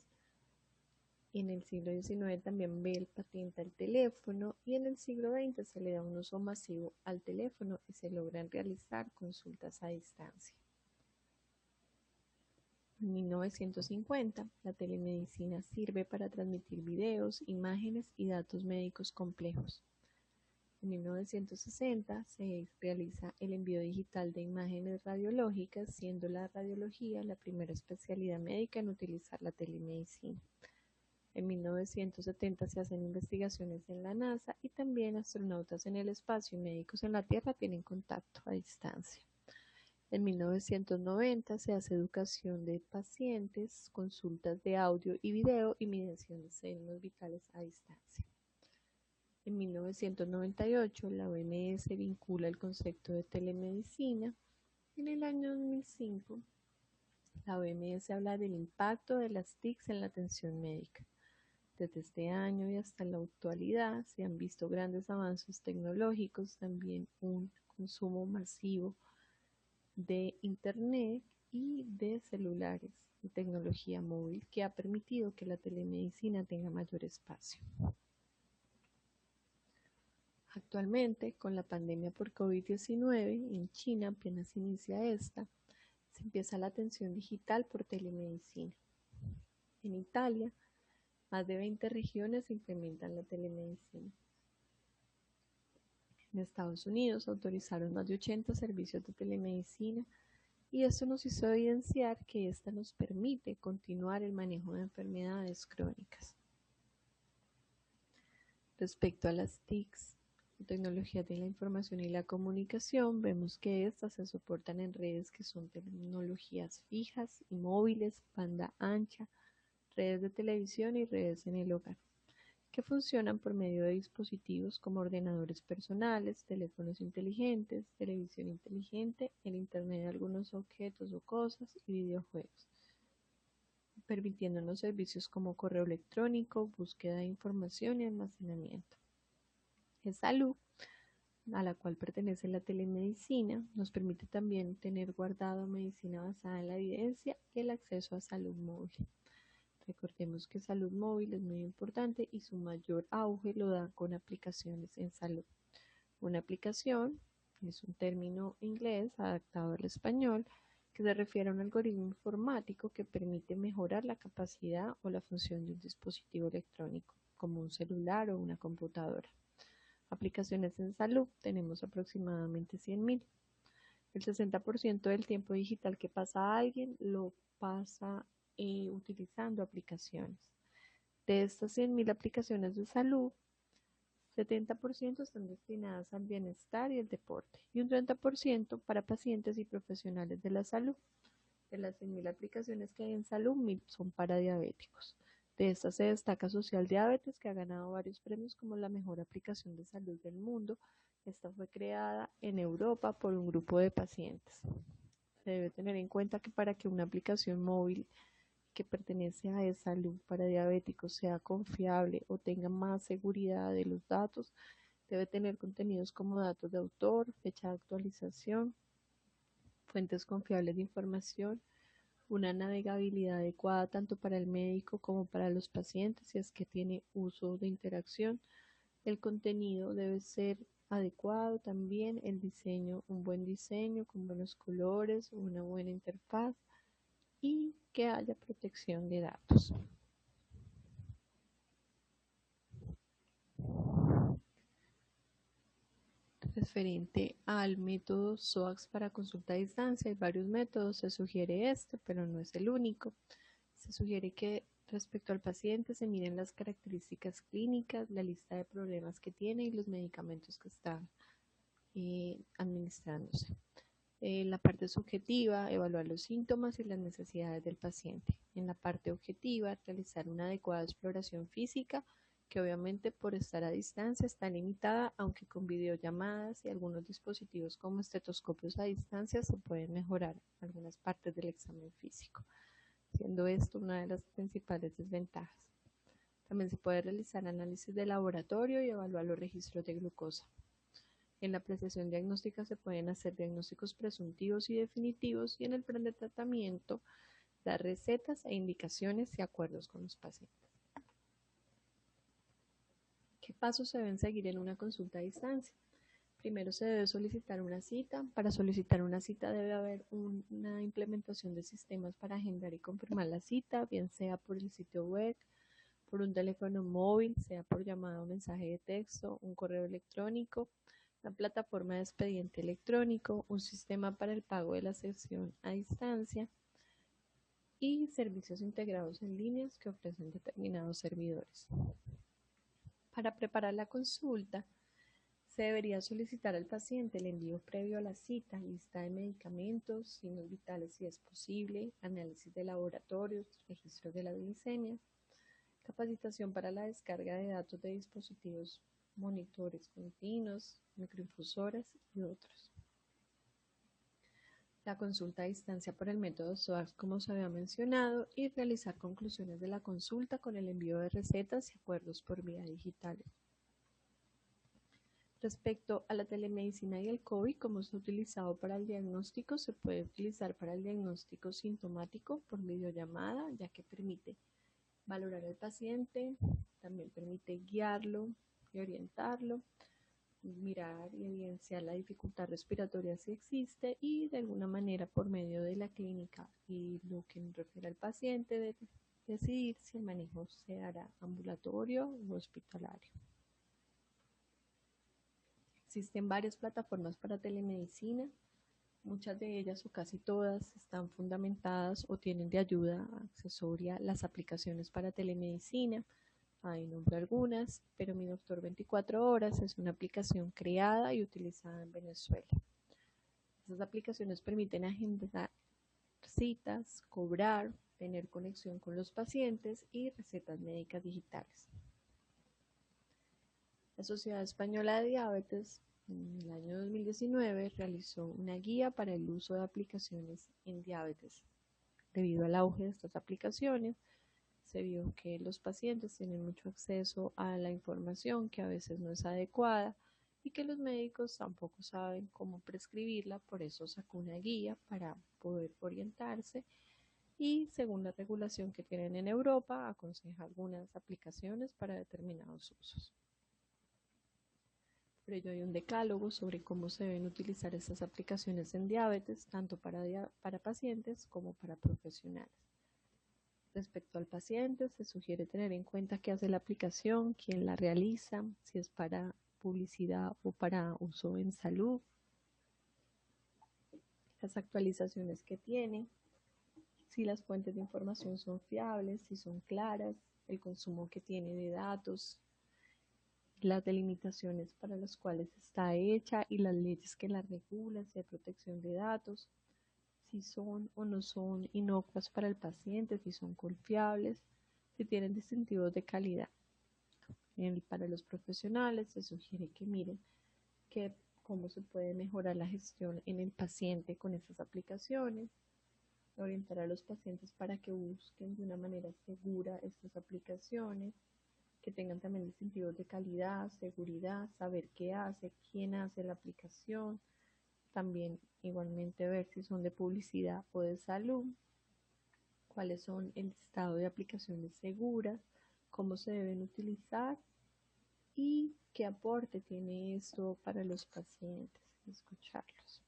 En el siglo XIX también Bell patenta el teléfono y en el siglo XX se le da un uso masivo al teléfono y se logran realizar consultas a distancia. En 1950, la telemedicina sirve para transmitir videos, imágenes y datos médicos complejos. En 1960 se realiza el envío digital de imágenes radiológicas, siendo la radiología la primera especialidad médica en utilizar la telemedicina. En 1970 se hacen investigaciones en la NASA y también astronautas en el espacio y médicos en la Tierra tienen contacto a distancia. En 1990 se hace educación de pacientes, consultas de audio y video y medición de signos vitales a distancia. En 1998 la OMS vincula el concepto de telemedicina. En el año 2005 la OMS habla del impacto de las TICs en la atención médica. Desde este año y hasta la actualidad se han visto grandes avances tecnológicos, también un consumo masivo de Internet y de celulares y tecnología móvil que ha permitido que la telemedicina tenga mayor espacio. Actualmente, con la pandemia por COVID-19, en China apenas inicia esta, se empieza la atención digital por telemedicina. En Italia, más de 20 regiones implementan la telemedicina. En Estados Unidos autorizaron más de 80 servicios de telemedicina y esto nos hizo evidenciar que esta nos permite continuar el manejo de enfermedades crónicas. Respecto a las TICs, tecnologías de la información y la comunicación, vemos que estas se soportan en redes que son tecnologías fijas y móviles, banda ancha, redes de televisión y redes en el hogar, que funcionan por medio de dispositivos como ordenadores personales, teléfonos inteligentes, televisión inteligente, el Internet de algunos objetos o cosas y videojuegos, permitiéndonos servicios como correo electrónico, búsqueda de información y almacenamiento. E-Salud a la cual pertenece la telemedicina, nos permite también tener guardado medicina basada en la evidencia y el acceso a salud móvil. Recordemos que salud móvil es muy importante y su mayor auge lo da con aplicaciones en salud. Una aplicación es un término inglés adaptado al español que se refiere a un algoritmo informático que permite mejorar la capacidad o la función de un dispositivo electrónico, como un celular o una computadora. Aplicaciones en salud tenemos aproximadamente 100.000. El 60% del tiempo digital que pasa alguien lo pasa utilizando aplicaciones. De estas 100.000 aplicaciones de salud, 70% están destinadas al bienestar y el deporte y un 30% para pacientes y profesionales de la salud. De las 100.000 aplicaciones que hay en salud, 1.000 son para diabéticos. De estas se destaca Social Diabetes, que ha ganado varios premios como la mejor aplicación de salud del mundo. Esta fue creada en Europa por un grupo de pacientes. Se debe tener en cuenta que para que una aplicación móvil que pertenece a e-salud para diabéticos sea confiable o tenga más seguridad de los datos, debe tener contenidos como datos de autor, fecha de actualización, fuentes confiables de información, una navegabilidad adecuada tanto para el médico como para los pacientes si es que tiene uso de interacción. El contenido debe ser adecuado también, el diseño, un buen diseño con buenos colores, una buena interfaz y que haya protección de datos. Referente al método SOAX para consulta a distancia, hay varios métodos, se sugiere este, pero no es el único. Se sugiere que respecto al paciente se miren las características clínicas, la lista de problemas que tiene y los medicamentos que están administrándose. La parte subjetiva, evaluar los síntomas y las necesidades del paciente. En la parte objetiva, realizar una adecuada exploración física, que obviamente por estar a distancia está limitada, aunque con videollamadas y algunos dispositivos como estetoscopios a distancia se pueden mejorar algunas partes del examen físico, siendo esto una de las principales desventajas. También se puede realizar análisis de laboratorio y evaluar los registros de glucosa. En la apreciación diagnóstica se pueden hacer diagnósticos presuntivos y definitivos y en el plan de tratamiento dar recetas e indicaciones y acuerdos con los pacientes. ¿Qué pasos se deben seguir en una consulta a distancia? Primero se debe solicitar una cita. Para solicitar una cita debe haber una implementación de sistemas para agendar y confirmar la cita, bien sea por el sitio web, por un teléfono móvil, sea por llamada o mensaje de texto, un correo electrónico, una plataforma de expediente electrónico, un sistema para el pago de la sesión a distancia y servicios integrados en líneas que ofrecen determinados servidores. Para preparar la consulta, se debería solicitar al paciente el envío previo a la cita, lista de medicamentos, signos vitales si es posible, análisis de laboratorios, registros de la glicemia, capacitación para la descarga de datos de dispositivos monitores continuos, microinfusoras y otros. La consulta a distancia por el método SOAX, como se había mencionado, y realizar conclusiones de la consulta con el envío de recetas y acuerdos por vía digital. Respecto a la telemedicina y el COVID, como está utilizado para el diagnóstico, se puede utilizar para el diagnóstico sintomático por videollamada, ya que permite valorar al paciente, también permite guiarlo y orientarlo, mirar y evidenciar la dificultad respiratoria si existe y de alguna manera por medio de la clínica y lo que nos refiere al paciente de decidir si el manejo se hará ambulatorio u hospitalario. Existen varias plataformas para telemedicina, muchas de ellas o casi todas están fundamentadas o tienen de ayuda accesoria las aplicaciones para telemedicina. Ahí nombro algunas, pero Mi Doctor 24 Horas es una aplicación creada y utilizada en Venezuela. Estas aplicaciones permiten agendar citas, cobrar, tener conexión con los pacientes y recetas médicas digitales. La Sociedad Española de Diabetes en el año 2019 realizó una guía para el uso de aplicaciones en diabetes. Debido al auge de estas aplicaciones, se vio que los pacientes tienen mucho acceso a la información que a veces no es adecuada y que los médicos tampoco saben cómo prescribirla, por eso sacó una guía para poder orientarse y según la regulación que tienen en Europa, aconseja algunas aplicaciones para determinados usos. Por ello hay un decálogo sobre cómo se deben utilizar estas aplicaciones en diabetes, tanto para pacientes como para profesionales. Respecto al paciente, se sugiere tener en cuenta qué hace la aplicación, quién la realiza, si es para publicidad o para uso en salud, las actualizaciones que tiene, si las fuentes de información son fiables, si son claras, el consumo que tiene de datos, las delimitaciones para las cuales está hecha y las leyes que la regulan, si hay protección de datos, si son o no son inocuas para el paciente, si son confiables, si tienen distintivos de calidad. Para los profesionales se sugiere que miren cómo se puede mejorar la gestión en el paciente con estas aplicaciones, orientar a los pacientes para que busquen de una manera segura estas aplicaciones, que tengan también distintivos de calidad, seguridad, saber qué hace, quién hace la aplicación, también igualmente ver si son de publicidad o de salud, cuáles son el listado de aplicaciones seguras, cómo se deben utilizar y qué aporte tiene esto para los pacientes, escucharlos.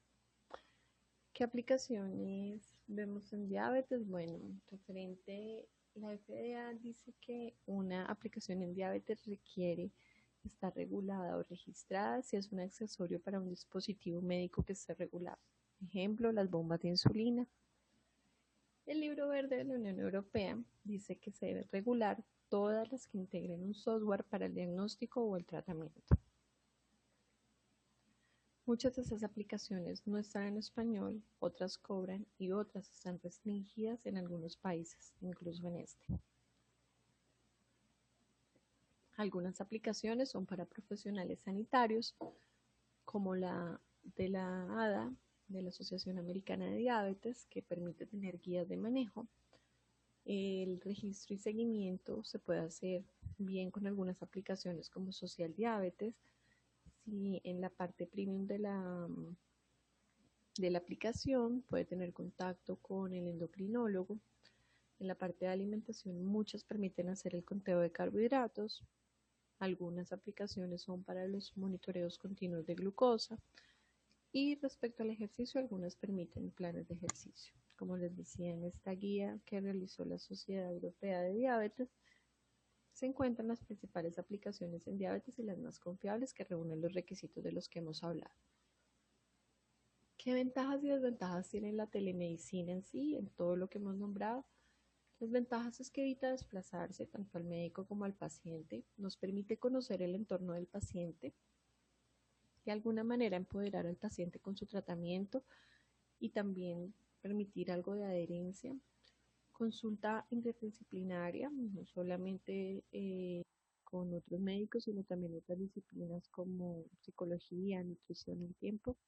¿Qué aplicaciones vemos en diabetes? Bueno, referente, la FDA dice que una aplicación en diabetes requiere estar regulada o registrada si es un accesorio para un dispositivo médico que esté regulado. Ejemplo, las bombas de insulina. El libro verde de la Unión Europea dice que se debe regular todas las que integren un software para el diagnóstico o el tratamiento. Muchas de esas aplicaciones no están en español, otras cobran y otras están restringidas en algunos países, incluso en este. Algunas aplicaciones son para profesionales sanitarios, como la de la ADA, de la Asociación Americana de Diabetes, que permite tener guías de manejo. El registro y seguimiento se puede hacer bien con algunas aplicaciones como Social Diabetes. Si en la parte premium de la aplicación puede tener contacto con el endocrinólogo. En la parte de alimentación muchas permiten hacer el conteo de carbohidratos. Algunas aplicaciones son para los monitoreos continuos de glucosa. Y respecto al ejercicio, algunas permiten planes de ejercicio. Como les decía, en esta guía que realizó la Sociedad Europea de Diabetes, se encuentran las principales aplicaciones en diabetes y las más confiables que reúnen los requisitos de los que hemos hablado. ¿Qué ventajas y desventajas tiene la telemedicina en sí, en todo lo que hemos nombrado? Las ventajas es que evita desplazarse tanto al médico como al paciente, nos permite conocer el entorno del paciente, de alguna manera empoderar al paciente con su tratamiento y también permitir algo de adherencia. Consulta interdisciplinaria, no solamente con otros médicos, sino también otras disciplinas como psicología, nutrición y tiempo.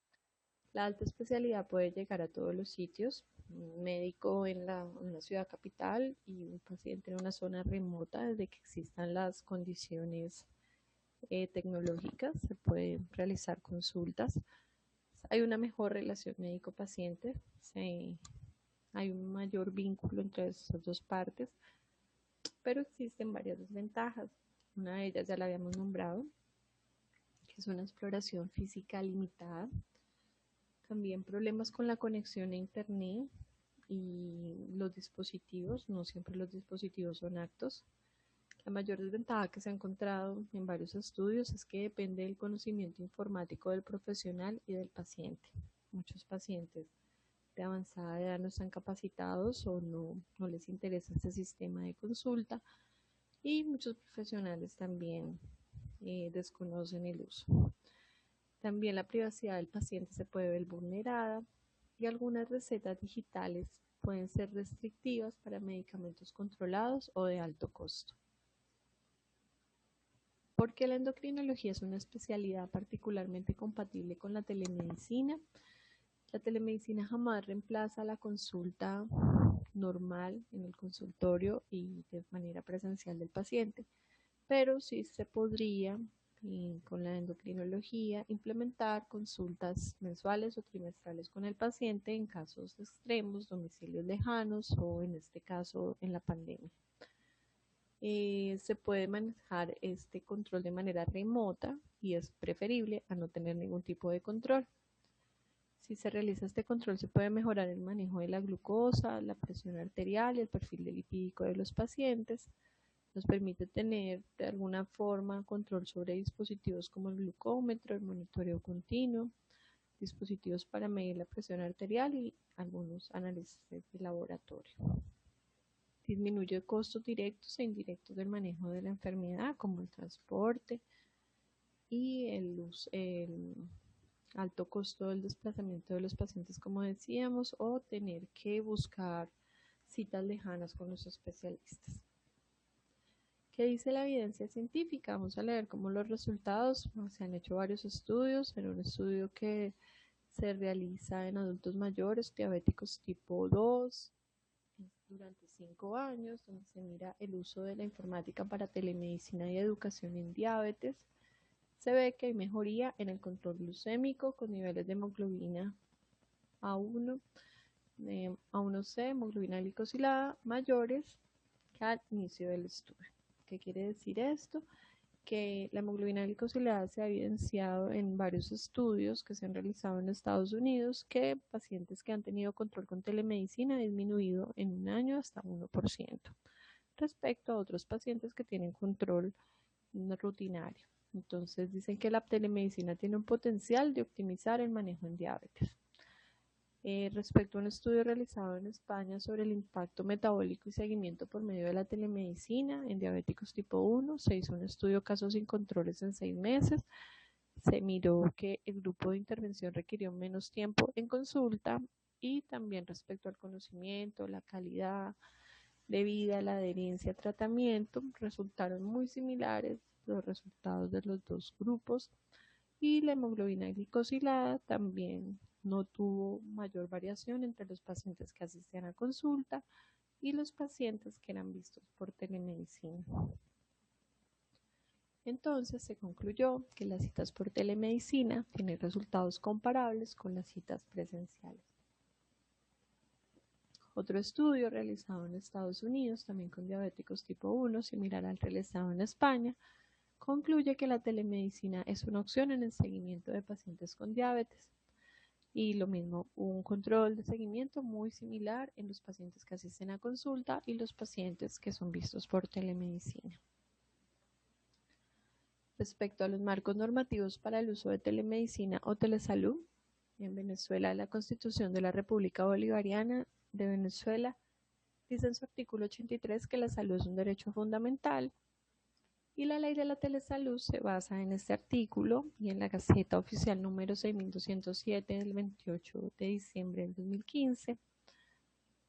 La alta especialidad puede llegar a todos los sitios, un médico en una ciudad capital y un paciente en una zona remota, desde que existan las condiciones tecnológicas, se pueden realizar consultas. Hay una mejor relación médico-paciente, hay un mayor vínculo entre estas dos partes, pero existen varias desventajas. Una de ellas ya la habíamos nombrado, que es una exploración física limitada. También problemas con la conexión a internet y los dispositivos, no siempre los dispositivos son aptos. La mayor desventaja que se ha encontrado en varios estudios es que depende del conocimiento informático del profesional y del paciente. Muchos pacientes de avanzada edad no están capacitados o no les interesa este sistema de consulta y muchos profesionales también desconocen el uso. También la privacidad del paciente se puede ver vulnerada y algunas recetas digitales pueden ser restrictivas para medicamentos controlados o de alto costo. Porque la endocrinología es una especialidad particularmente compatible con la telemedicina. La telemedicina jamás reemplaza la consulta normal en el consultorio y de manera presencial del paciente, pero sí se podría y con la endocrinología, implementar consultas mensuales o trimestrales con el paciente en casos extremos, domicilios lejanos o en este caso en la pandemia. Se puede manejar este control de manera remota y es preferible a no tener ningún tipo de control. Si se realiza este control, se puede mejorar el manejo de la glucosa, la presión arterial y el perfil lipídico de los pacientes. Nos permite tener de alguna forma control sobre dispositivos como el glucómetro, el monitoreo continuo, dispositivos para medir la presión arterial y algunos análisis de laboratorio. Disminuye costos directos e indirectos del manejo de la enfermedad, como el transporte y el alto costo del desplazamiento de los pacientes, como decíamos, o tener que buscar citas lejanas con los especialistas. ¿Qué dice la evidencia científica? Vamos a leer cómo los resultados, se han hecho varios estudios, en un estudio que se realiza en adultos mayores, diabéticos tipo 2, durante 5 años, donde se mira el uso de la informática para telemedicina y educación en diabetes. Se ve que hay mejoría en el control glucémico con niveles de hemoglobina A1, A1C, hemoglobina glicosilada mayores que al inicio del estudio. ¿Qué quiere decir esto? Que la hemoglobina glicosilada se ha evidenciado en varios estudios que se han realizado en Estados Unidos que pacientes que han tenido control con telemedicina han disminuido en un año hasta 1% respecto a otros pacientes que tienen control rutinario. Entonces dicen que la telemedicina tiene un potencial de optimizar el manejo en diabetes. Respecto a un estudio realizado en España sobre el impacto metabólico y seguimiento por medio de la telemedicina en diabéticos tipo 1, se hizo un estudio casos sin controles en 6 meses. Se miró que el grupo de intervención requirió menos tiempo en consulta y también respecto al conocimiento, la calidad de vida, la adherencia al tratamiento, resultaron muy similares los resultados de los dos grupos y la hemoglobina glicosilada también no tuvo mayor variación entre los pacientes que asistían a consulta y los pacientes que eran vistos por telemedicina. Entonces se concluyó que las citas por telemedicina tienen resultados comparables con las citas presenciales. Otro estudio realizado en Estados Unidos, también con diabéticos tipo 1, similar al realizado en España, concluye que la telemedicina es una opción en el seguimiento de pacientes con diabetes. Y lo mismo, un control de seguimiento muy similar en los pacientes que asisten a consulta y los pacientes que son vistos por telemedicina. Respecto a los marcos normativos para el uso de telemedicina o telesalud, en Venezuela la Constitución de la República Bolivariana de Venezuela dice en su artículo 83 que la salud es un derecho fundamental y la ley de la telesalud se basa en este artículo y en la Gaceta Oficial número 6207 del 28 de diciembre del 2015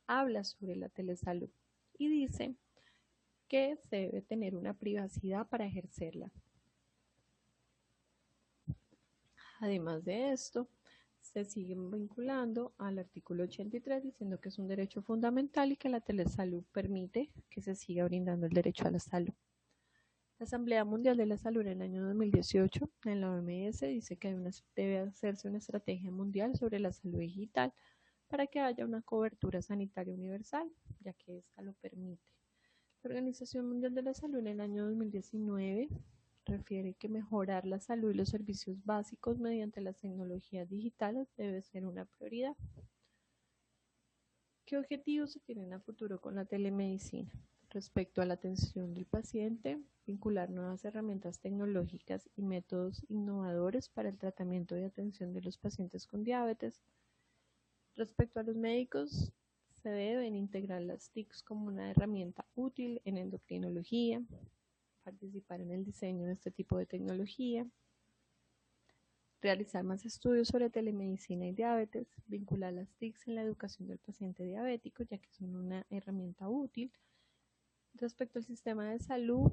habla sobre la telesalud y dice que se debe tener una privacidad para ejercerla. Además de esto, se siguen vinculando al artículo 83 diciendo que es un derecho fundamental y que la telesalud permite que se siga brindando el derecho a la salud. La Asamblea Mundial de la Salud en el año 2018 en la OMS dice que debe hacerse una estrategia mundial sobre la salud digital para que haya una cobertura sanitaria universal, ya que esta lo permite. La Organización Mundial de la Salud en el año 2019 refiere que mejorar la salud y los servicios básicos mediante las tecnologías digitales debe ser una prioridad. ¿Qué objetivos se tienen a futuro con la telemedicina? Respecto a la atención del paciente, vincular nuevas herramientas tecnológicas y métodos innovadores para el tratamiento y atención de los pacientes con diabetes. Respecto a los médicos, se deben integrar las TICs como una herramienta útil en endocrinología, participar en el diseño de este tipo de tecnología, realizar más estudios sobre telemedicina y diabetes, vincular las TICs en la educación del paciente diabético, ya que son una herramienta útil. Respecto al sistema de salud,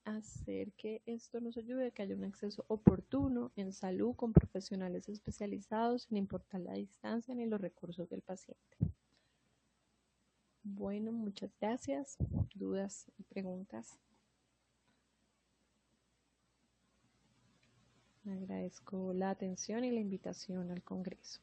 hacer que esto nos ayude a que haya un acceso oportuno en salud con profesionales especializados sin importar la distancia ni los recursos del paciente. Bueno, muchas gracias. ¿Dudas y preguntas? Agradezco la atención y la invitación al Congreso.